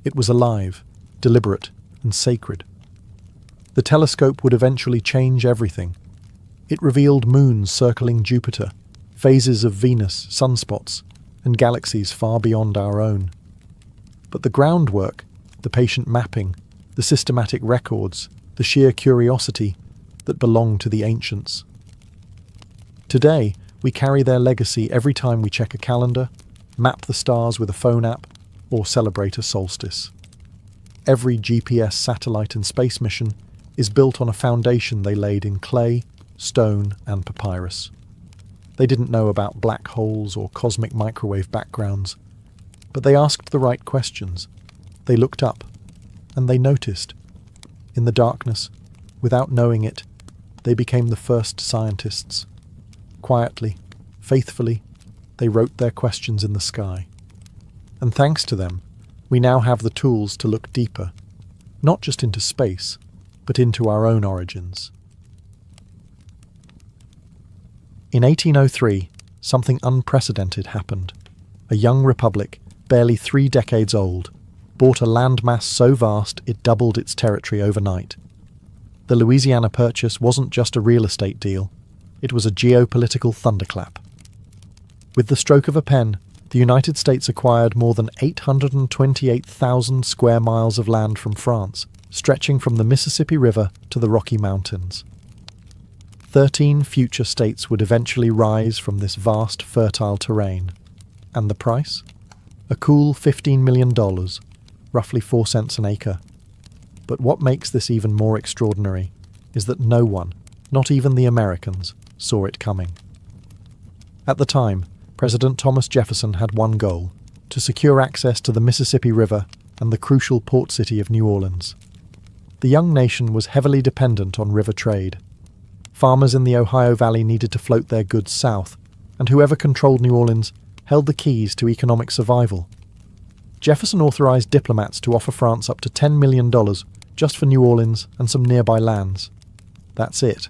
It was alive, deliberate, and sacred. The telescope would eventually change everything. It revealed moons circling Jupiter, phases of Venus, sunspots, and galaxies far beyond our own. But the groundwork, the patient mapping, the systematic records, the sheer curiosity that belonged to the ancients. Today, we carry their legacy every time we check a calendar, map the stars with a phone app, or celebrate a solstice. Every GPS satellite and space mission is built on a foundation they laid in clay, stone, and papyrus. They didn't know about black holes or cosmic microwave backgrounds, But they asked the right questions. They looked up, and they noticed. In the darkness, without knowing it, they became the first scientists. Quietly, faithfully, they wrote their questions in the sky. And thanks to them, we now have the tools to look deeper, not just into space, but into our own origins. In 1803, something unprecedented happened. A young republic, barely 3 decades old, bought a landmass so vast it doubled its territory overnight. The Louisiana Purchase wasn't just a real estate deal, it was a geopolitical thunderclap. With the stroke of a pen, the United States acquired more than 828,000 square miles of land from France, stretching from the Mississippi River to the Rocky Mountains. 13 future states would eventually rise from this vast, fertile terrain. And the price? A cool $15 million, roughly 4 cents an acre. But what makes this even more extraordinary is that no one, not even the Americans, saw it coming. At the time, President Thomas Jefferson had one goal: to secure access to the Mississippi River and the crucial port city of New Orleans. The young nation was heavily dependent on river trade. Farmers in the Ohio Valley needed to float their goods south, and whoever controlled New Orleans held the keys to economic survival. Jefferson authorized diplomats to offer France up to $10 million just for New Orleans and some nearby lands. That's it.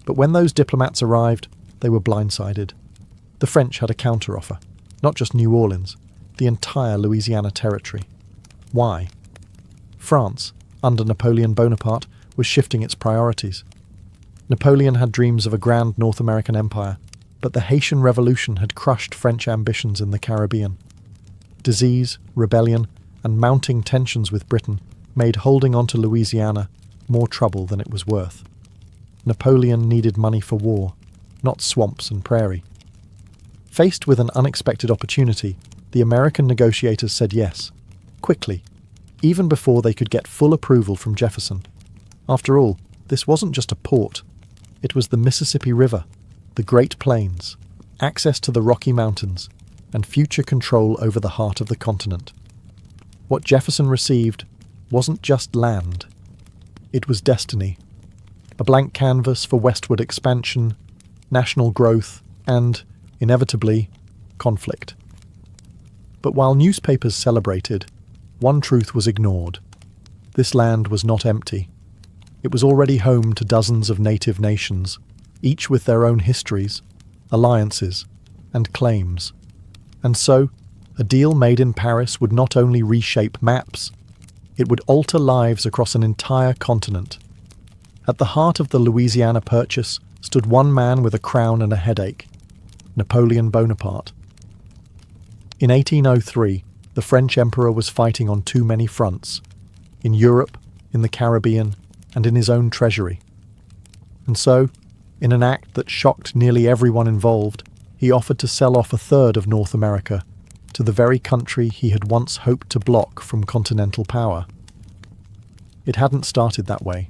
But when those diplomats arrived, they were blindsided. The French had a counteroffer, not just New Orleans, the entire Louisiana territory. Why? France, under Napoleon Bonaparte, was shifting its priorities. Napoleon had dreams of a grand North American empire, but the Haitian Revolution had crushed French ambitions in the Caribbean. Disease, rebellion, and mounting tensions with Britain made holding on to Louisiana more trouble than it was worth. Napoleon needed money for war, not swamps and prairie. Faced with an unexpected opportunity, the American negotiators said yes, quickly, even before they could get full approval from Jefferson. After all, this wasn't just a port. It was the Mississippi River, the Great Plains, access to the Rocky Mountains, and future control over the heart of the continent. What Jefferson received wasn't just land. It was destiny. A blank canvas for westward expansion, national growth, and, inevitably, conflict. But while newspapers celebrated, one truth was ignored. This land was not empty. It was already home to dozens of native nations, each with their own histories, alliances, and claims. And so, a deal made in Paris would not only reshape maps, it would alter lives across an entire continent. At the heart of the Louisiana Purchase stood one man with a crown and a headache: Napoleon Bonaparte. In 1803, the French emperor was fighting on too many fronts: in Europe, in the Caribbean, and in his own treasury. And so, in an act that shocked nearly everyone involved, he offered to sell off a third of North America to the very country he had once hoped to block from continental power. It hadn't started that way.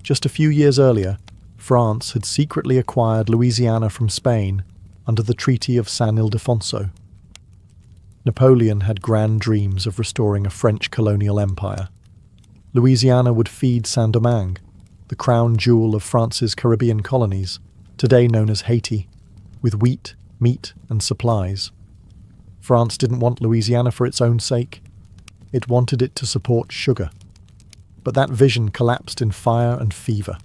Just a few years earlier, France had secretly acquired Louisiana from Spain under the Treaty of San Ildefonso. Napoleon had grand dreams of restoring a French colonial empire. Louisiana would feed Saint-Domingue, the crown jewel of France's Caribbean colonies, today known as Haiti, with wheat, meat, and supplies. France didn't want Louisiana for its own sake. It wanted it to support sugar. But that vision collapsed in fire and fever.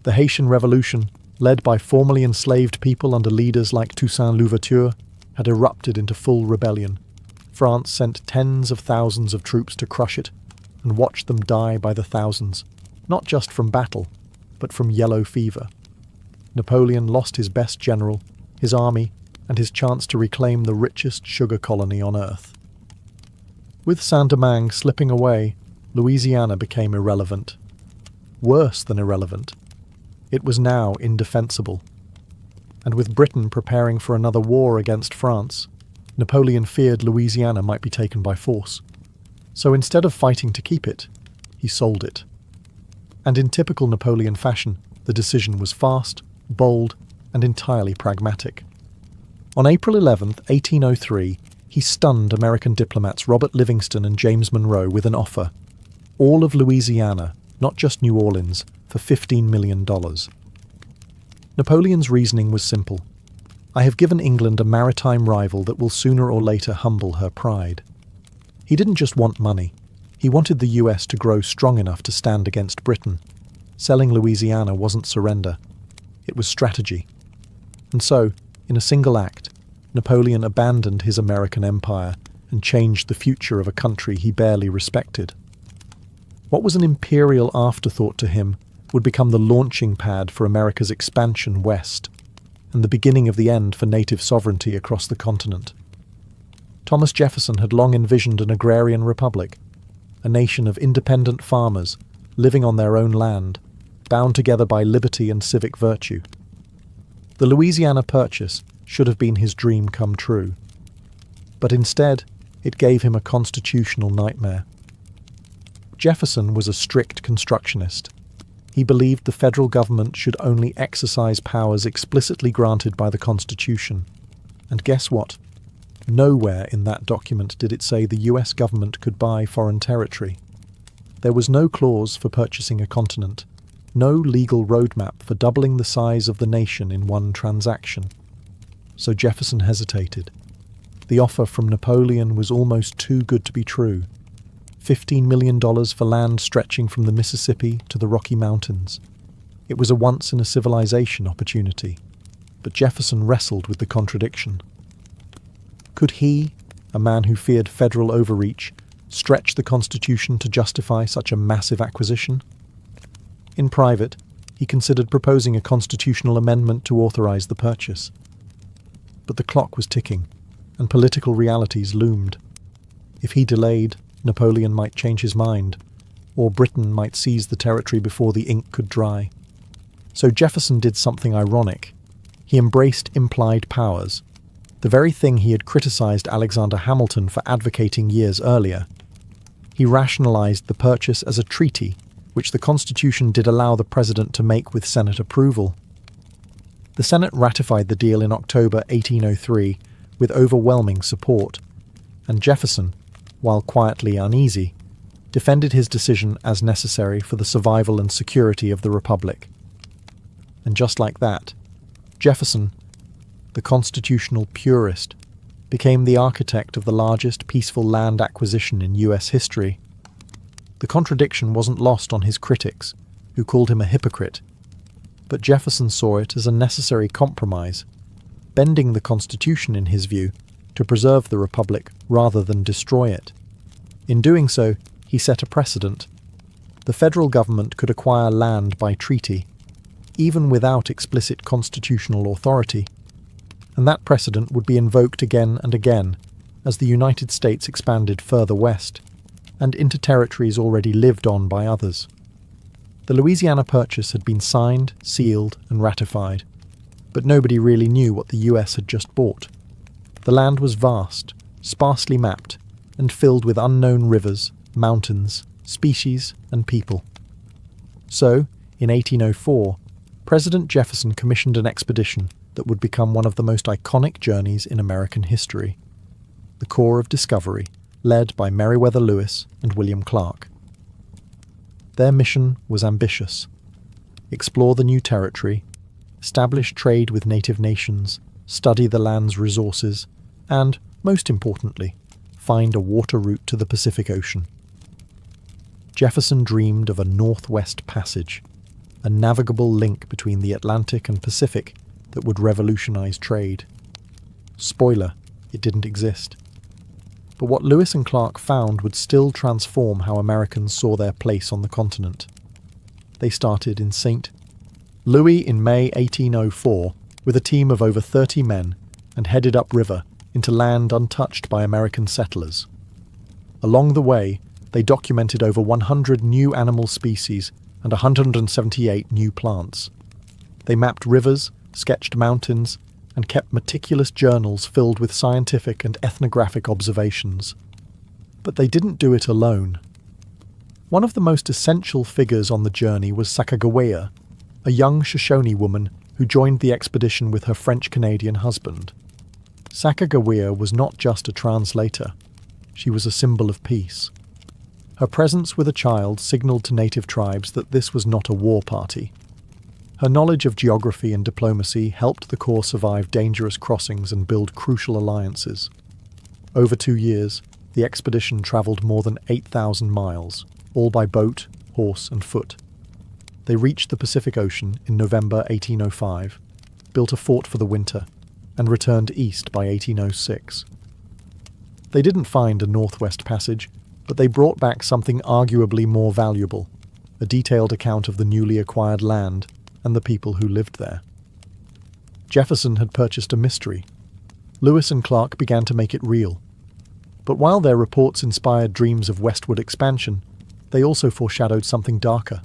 The Haitian Revolution, led by formerly enslaved people under leaders like Toussaint Louverture, had erupted into full rebellion. France sent tens of thousands of troops to crush it and watched them die by the thousands, not just from battle, but from yellow fever. Napoleon lost his best general, his army, and his chance to reclaim the richest sugar colony on earth. With Saint-Domingue slipping away, Louisiana became irrelevant. Worse than irrelevant. It was now indefensible. And with Britain preparing for another war against France, Napoleon feared Louisiana might be taken by force. So instead of fighting to keep it, he sold it. And in typical Napoleon fashion, the decision was fast, bold, and entirely pragmatic. On April 11, 1803, he stunned American diplomats Robert Livingston and James Monroe with an offer: all of Louisiana, not just New Orleans, for $15 million. Napoleon's reasoning was simple. I have given England a maritime rival that will sooner or later humble her pride. He didn't just want money. He wanted the US to grow strong enough to stand against Britain. Selling Louisiana wasn't surrender. It was strategy. And so, in a single act, Napoleon abandoned his American empire and changed the future of a country he barely respected. What was an imperial afterthought to him would become the launching pad for America's expansion west, and the beginning of the end for native sovereignty across the continent. Thomas Jefferson had long envisioned an agrarian republic, a nation of independent farmers living on their own land, bound together by liberty and civic virtue. The Louisiana Purchase should have been his dream come true. But instead, it gave him a constitutional nightmare. Jefferson was a strict constructionist. He believed the federal government should only exercise powers explicitly granted by the Constitution. And guess what? Nowhere in that document did it say the US government could buy foreign territory. There was no clause for purchasing a continent, no legal roadmap for doubling the size of the nation in one transaction. So Jefferson hesitated. The offer from Napoleon was almost too good to be true. $15 million for land stretching from the Mississippi to the Rocky Mountains. It was a once-in-a-civilization opportunity, but Jefferson wrestled with the contradiction. Could he, a man who feared federal overreach, stretch the Constitution to justify such a massive acquisition? In private, he considered proposing a constitutional amendment to authorize the purchase. But the clock was ticking, and political realities loomed. If he delayed, Napoleon might change his mind, or Britain might seize the territory before the ink could dry. So Jefferson did something ironic. He embraced implied powers, the very thing he had criticized Alexander Hamilton for advocating years earlier. He rationalized the purchase as a treaty, which the Constitution did allow the president to make with Senate approval. The Senate ratified the deal in October 1803 with overwhelming support, and Jefferson, while quietly uneasy, defended his decision as necessary for the survival and security of the Republic. And just like that, Jefferson, the constitutional purist, became the architect of the largest peaceful land acquisition in US history. The contradiction wasn't lost on his critics, who called him a hypocrite, but Jefferson saw it as a necessary compromise, bending the Constitution, in his view, to preserve the Republic rather than destroy it. In doing so, he set a precedent. The federal government could acquire land by treaty, even without explicit constitutional authority, and that precedent would be invoked again and again as the United States expanded further west, and into territories already lived on by others. The Louisiana Purchase had been signed, sealed, and ratified, but nobody really knew what the US had just bought. The land was vast, sparsely mapped, and filled with unknown rivers, mountains, species, and people. So, in 1804, President Jefferson commissioned an expedition that would become one of the most iconic journeys in American history, the Corps of Discovery, led by Meriwether Lewis and William Clark. Their mission was ambitious: explore the new territory, establish trade with native nations, study the land's resources, and, most importantly, find a water route to the Pacific Ocean. Jefferson dreamed of a Northwest Passage, a navigable link between the Atlantic and Pacific that would revolutionize trade. Spoiler, it didn't exist. But what Lewis and Clark found would still transform how Americans saw their place on the continent. They started in St. Louis in May 1804 with a team of over 30 men and headed upriver into land untouched by American settlers. Along the way, they documented over 100 new animal species and 178 new plants. They mapped rivers, sketched mountains, and kept meticulous journals filled with scientific and ethnographic observations. But they didn't do it alone. One of the most essential figures on the journey was Sacagawea, a young Shoshone woman who joined the expedition with her French-Canadian husband. Sacagawea was not just a translator, she was a symbol of peace. Her presence with a child signaled to native tribes that this was not a war party. Her knowledge of geography and diplomacy helped the Corps survive dangerous crossings and build crucial alliances. Over 2 years, the expedition travelled more than 8,000 miles, all by boat, horse and foot. They reached the Pacific Ocean in November 1805, built a fort for the winter, and returned east by 1806. They didn't find a northwest passage, but they brought back something arguably more valuable, a detailed account of the newly acquired land and the people who lived there. Jefferson had purchased a mystery. Lewis and Clark began to make it real. But while their reports inspired dreams of westward expansion, they also foreshadowed something darker,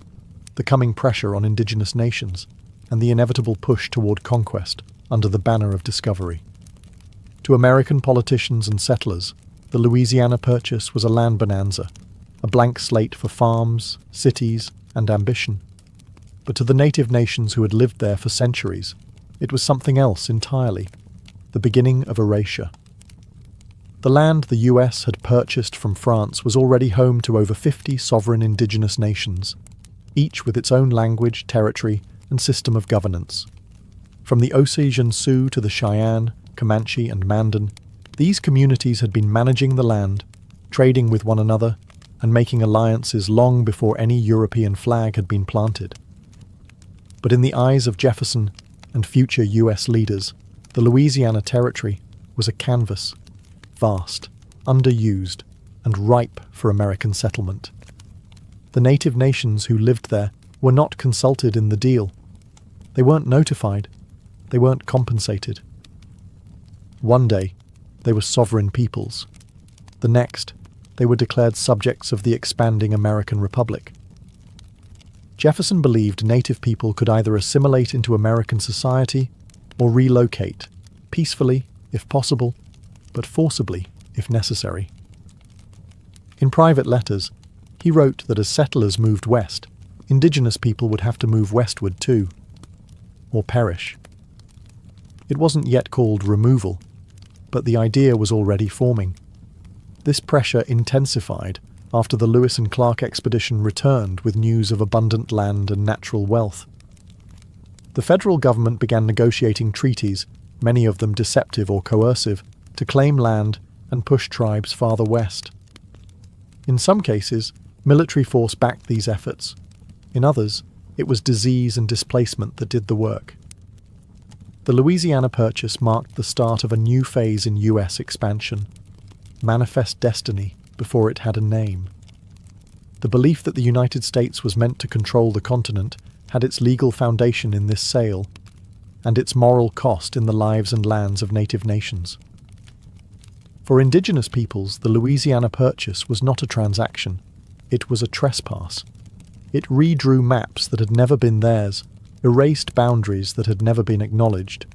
the coming pressure on indigenous nations and the inevitable push toward conquest under the banner of discovery. To American politicians and settlers, the Louisiana Purchase was a land bonanza, a blank slate for farms, cities, and ambition. But to the native nations who had lived there for centuries, it was something else entirely, the beginning of erasure. The land the US had purchased from France was already home to over 50 sovereign indigenous nations, each with its own language, territory, and system of governance. From the Osage and Sioux to the Cheyenne, Comanche, and Mandan, these communities had been managing the land, trading with one another, and making alliances long before any European flag had been planted. But in the eyes of Jefferson and future US leaders, the Louisiana Territory was a canvas, vast, underused, and ripe for American settlement. The native nations who lived there were not consulted in the deal. They weren't notified. They weren't compensated. One day, they were sovereign peoples. The next, they were declared subjects of the expanding American Republic. Jefferson believed native people could either assimilate into American society or relocate, peacefully, if possible, but forcibly, if necessary. In private letters, he wrote that as settlers moved west, indigenous people would have to move westward too, or perish. It wasn't yet called removal, but the idea was already forming. This pressure intensified after the Lewis and Clark expedition returned with news of abundant land and natural wealth. The federal government began negotiating treaties, many of them deceptive or coercive, to claim land and push tribes farther west. In some cases, military force backed these efforts. In others, it was disease and displacement that did the work. The Louisiana Purchase marked the start of a new phase in US expansion, manifest destiny before it had a name. The belief that the United States was meant to control the continent had its legal foundation in this sale, and its moral cost in the lives and lands of native nations. For indigenous peoples, the Louisiana Purchase was not a transaction, it was a trespass. It redrew maps that had never been theirs, erased boundaries that had never been acknowledged,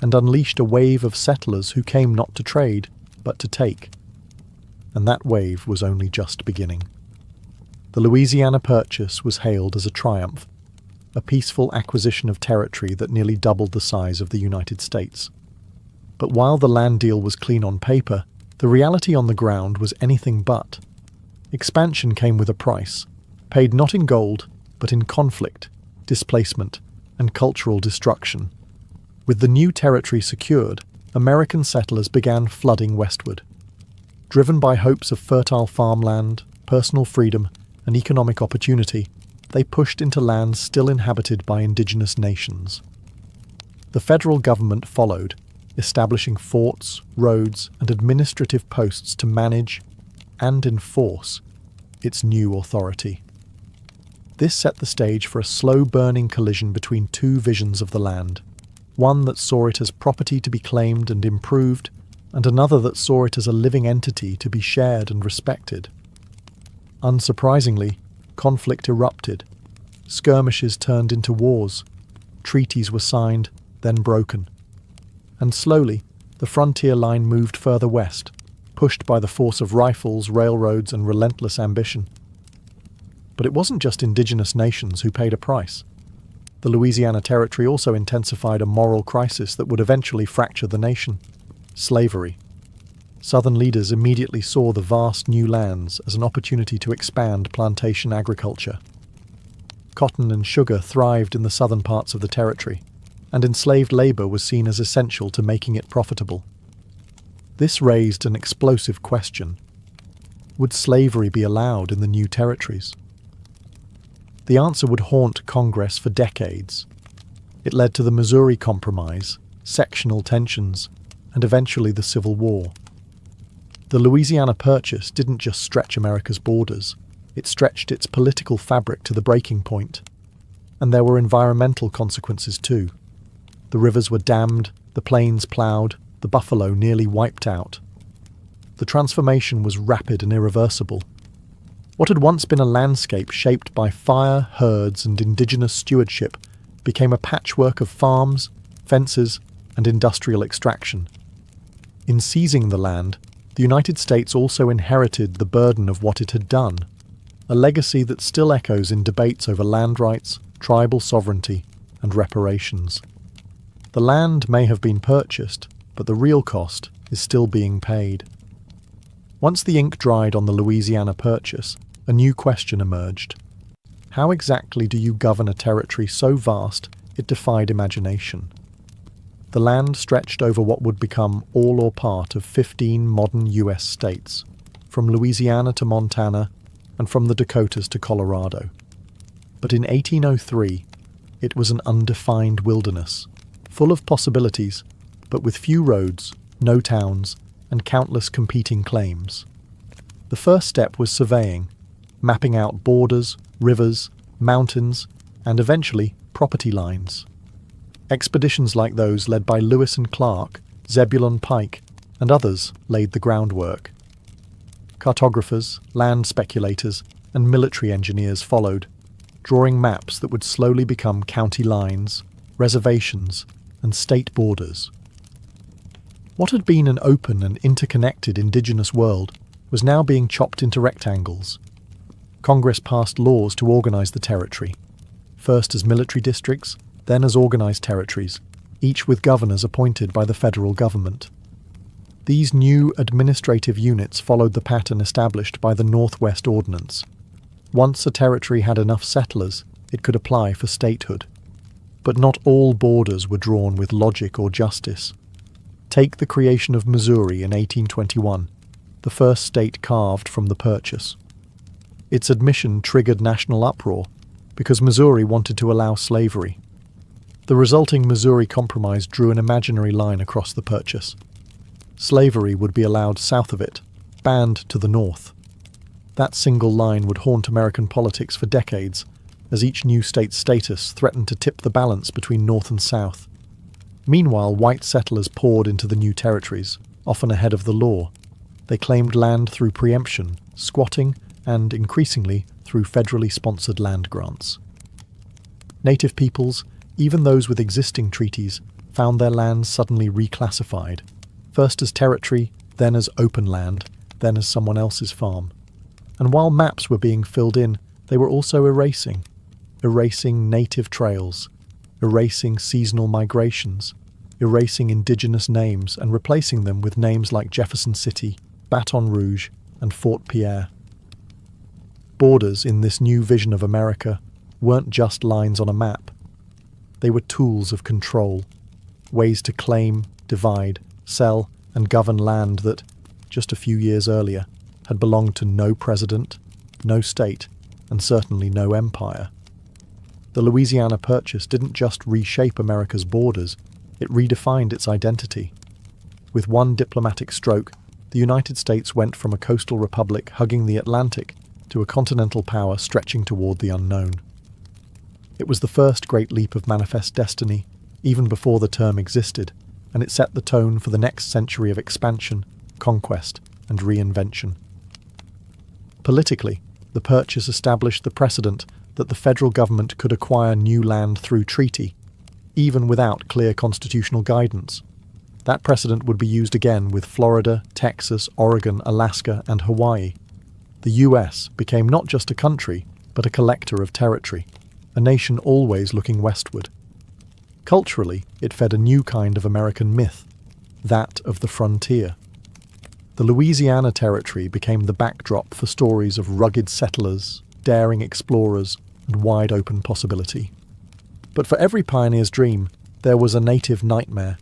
and unleashed a wave of settlers who came not to trade, but to take. And that wave was only just beginning. The Louisiana Purchase was hailed as a triumph, a peaceful acquisition of territory that nearly doubled the size of the United States. But while the land deal was clean on paper, the reality on the ground was anything but. Expansion came with a price, paid not in gold, but in conflict, displacement, and cultural destruction. With the new territory secured, American settlers began flooding westward. Driven by hopes of fertile farmland, personal freedom, and economic opportunity, they pushed into lands still inhabited by indigenous nations. The federal government followed, establishing forts, roads, and administrative posts to manage and enforce its new authority. This set the stage for a slow-burning collision between two visions of the land, one that saw it as property to be claimed and improved, and another that saw it as a living entity to be shared and respected. Unsurprisingly, conflict erupted. Skirmishes turned into wars. Treaties were signed, then broken. And slowly, the frontier line moved further west, pushed by the force of rifles, railroads, and relentless ambition. But it wasn't just indigenous nations who paid a price. The Louisiana Territory also intensified a moral crisis that would eventually fracture the nation. Slavery. Southern leaders immediately saw the vast new lands as an opportunity to expand plantation agriculture. Cotton and sugar thrived in the southern parts of the territory, and enslaved labor was seen as essential to making it profitable. This raised an explosive question. Would slavery be allowed in the new territories? The answer would haunt Congress for decades. It led to the Missouri Compromise, sectional tensions, and eventually the Civil War. The Louisiana Purchase didn't just stretch America's borders, it stretched its political fabric to the breaking point. And there were environmental consequences too. The rivers were dammed, the plains ploughed, the buffalo nearly wiped out. The transformation was rapid and irreversible. What had once been a landscape shaped by fire, herds, and indigenous stewardship became a patchwork of farms, fences, and industrial extraction. In seizing the land, the United States also inherited the burden of what it had done, a legacy that still echoes in debates over land rights, tribal sovereignty, and reparations. The land may have been purchased, but the real cost is still being paid. Once the ink dried on the Louisiana Purchase, a new question emerged. How exactly do you govern a territory so vast it defied imagination? The land stretched over what would become all or part of 15 modern US states, from Louisiana to Montana, and from the Dakotas to Colorado. But in 1803, it was an undefined wilderness, full of possibilities, but with few roads, no towns, and countless competing claims. The first step was surveying, mapping out borders, rivers, mountains, and eventually property lines. Expeditions like those led by Lewis and Clark, Zebulon Pike, and others laid the groundwork. Cartographers, land speculators, and military engineers followed, drawing maps that would slowly become county lines, reservations, and state borders. What had been an open and interconnected indigenous world was now being chopped into rectangles. Congress passed laws to organize the territory, first as military districts, then as organized territories, each with governors appointed by the federal government. These new administrative units followed the pattern established by the Northwest Ordinance. Once a territory had enough settlers, it could apply for statehood. But not all borders were drawn with logic or justice. Take the creation of Missouri in 1821, the first state carved from the Purchase. Its admission triggered national uproar because Missouri wanted to allow slavery. The resulting Missouri Compromise drew an imaginary line across the Purchase. Slavery would be allowed south of it, banned to the north. That single line would haunt American politics for decades, as each new state's status threatened to tip the balance between North and South. Meanwhile, white settlers poured into the new territories, often ahead of the law. They claimed land through preemption, squatting, and increasingly through federally sponsored land grants. Native peoples, even those with existing treaties, found their lands suddenly reclassified, first as territory, then as open land, then as someone else's farm. And while maps were being filled in, they were also erasing native trails, erasing seasonal migrations, erasing indigenous names and replacing them with names like Jefferson City, Baton Rouge, and Fort Pierre. Borders in this new vision of America weren't just lines on a map. They were tools of control, ways to claim, divide, sell, and govern land that, just a few years earlier, had belonged to no president, no state, and certainly no empire. The Louisiana Purchase didn't just reshape America's borders, it redefined its identity. With one diplomatic stroke, the United States went from a coastal republic hugging the Atlantic to a continental power stretching toward the unknown. It was the first great leap of manifest destiny, even before the term existed, and it set the tone for the next century of expansion, conquest, and reinvention. Politically, the Purchase established the precedent that the federal government could acquire new land through treaty, even without clear constitutional guidance. That precedent would be used again with Florida, Texas, Oregon, Alaska, and Hawaii. The US became not just a country, but a collector of territory, a nation always looking westward. Culturally, it fed a new kind of American myth, that of the frontier. The Louisiana Territory became the backdrop for stories of rugged settlers, daring explorers, and wide-open possibility. But for every pioneer's dream, there was a native nightmare,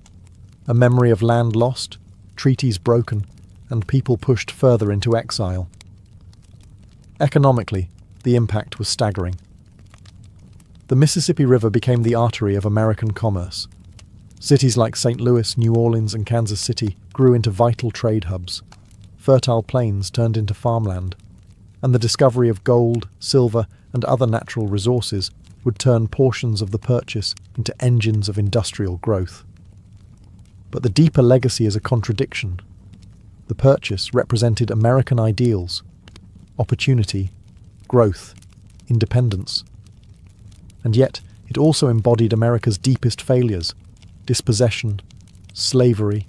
a memory of land lost, treaties broken, and people pushed further into exile. Economically, the impact was staggering. The Mississippi River became the artery of American commerce. Cities like St. Louis, New Orleans, and Kansas City grew into vital trade hubs. Fertile plains turned into farmland, and the discovery of gold, silver, and other natural resources would turn portions of the Purchase into engines of industrial growth. But the deeper legacy is a contradiction. The Purchase represented American ideals: opportunity, growth, independence. And yet, it also embodied America's deepest failures: dispossession, slavery,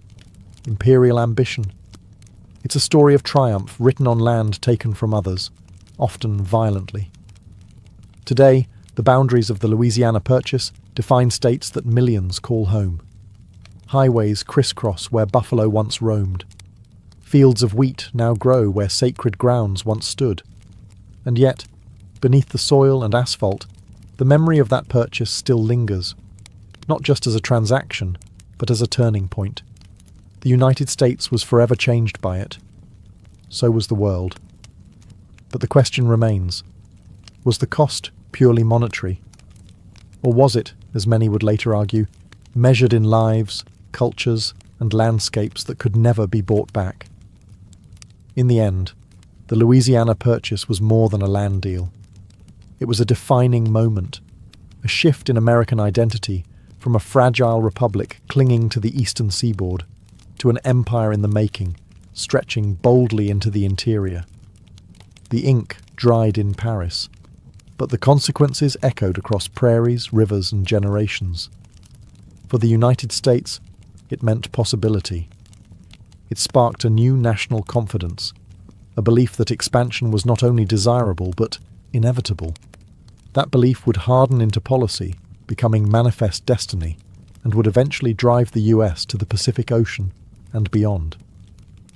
imperial ambition. It's a story of triumph written on land taken from others, often violently. Today, the boundaries of the Louisiana Purchase define states that millions call home. Highways crisscross where buffalo once roamed. Fields of wheat now grow where sacred grounds once stood. And yet, beneath the soil and asphalt, the memory of that purchase still lingers, not just as a transaction, but as a turning point. The United States was forever changed by it. So was the world. But the question remains: was the cost purely monetary? Or was it, as many would later argue, measured in lives, cultures, and landscapes that could never be bought back? In the end, the Louisiana Purchase was more than a land deal. It was a defining moment, a shift in American identity from a fragile republic clinging to the eastern seaboard to an empire in the making, stretching boldly into the interior. The ink dried in Paris, but the consequences echoed across prairies, rivers, and generations. For the United States, it meant possibility. It sparked a new national confidence, a belief that expansion was not only desirable but inevitable. That belief would harden into policy, becoming manifest destiny, and would eventually drive the US to the Pacific Ocean and beyond.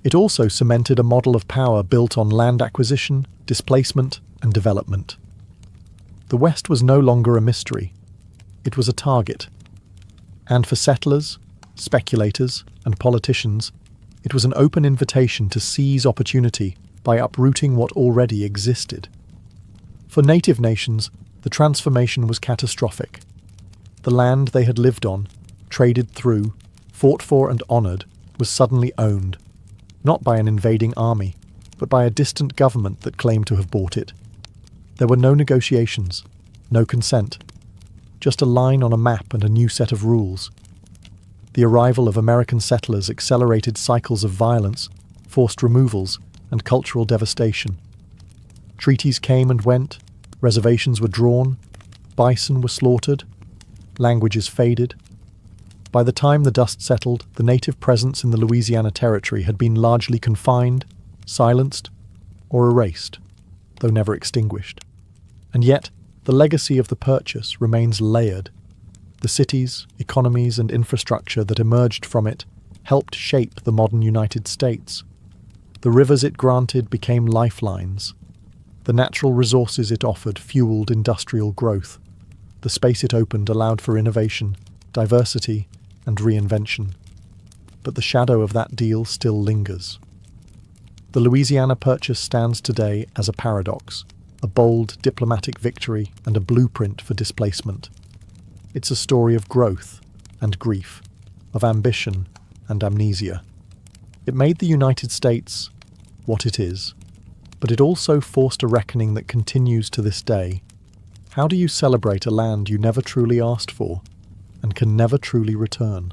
It also cemented a model of power built on land acquisition, displacement, and development. The West was no longer a mystery. It was a target. And for settlers, speculators, and politicians, it was an open invitation to seize opportunity by uprooting what already existed. For native nations, the transformation was catastrophic. The land they had lived on, traded through, fought for and honoured, was suddenly owned, not by an invading army, but by a distant government that claimed to have bought it. There were no negotiations, no consent, just a line on a map and a new set of rules. The arrival of American settlers accelerated cycles of violence, forced removals, and cultural devastation. Treaties came and went, reservations were drawn, bison were slaughtered, languages faded. By the time the dust settled, the native presence in the Louisiana Territory had been largely confined, silenced, or erased, though never extinguished. And yet, the legacy of the Purchase remains layered. The cities, economies, and infrastructure that emerged from it helped shape the modern United States. The rivers it granted became lifelines. The natural resources it offered fueled industrial growth. The space it opened allowed for innovation, diversity, and reinvention. But the shadow of that deal still lingers. The Louisiana Purchase stands today as a paradox, a bold diplomatic victory and a blueprint for displacement. It's a story of growth and grief, of ambition and amnesia. It made the United States what it is, but it also forced a reckoning that continues to this day. How do you celebrate a land you never truly asked for and can never truly return?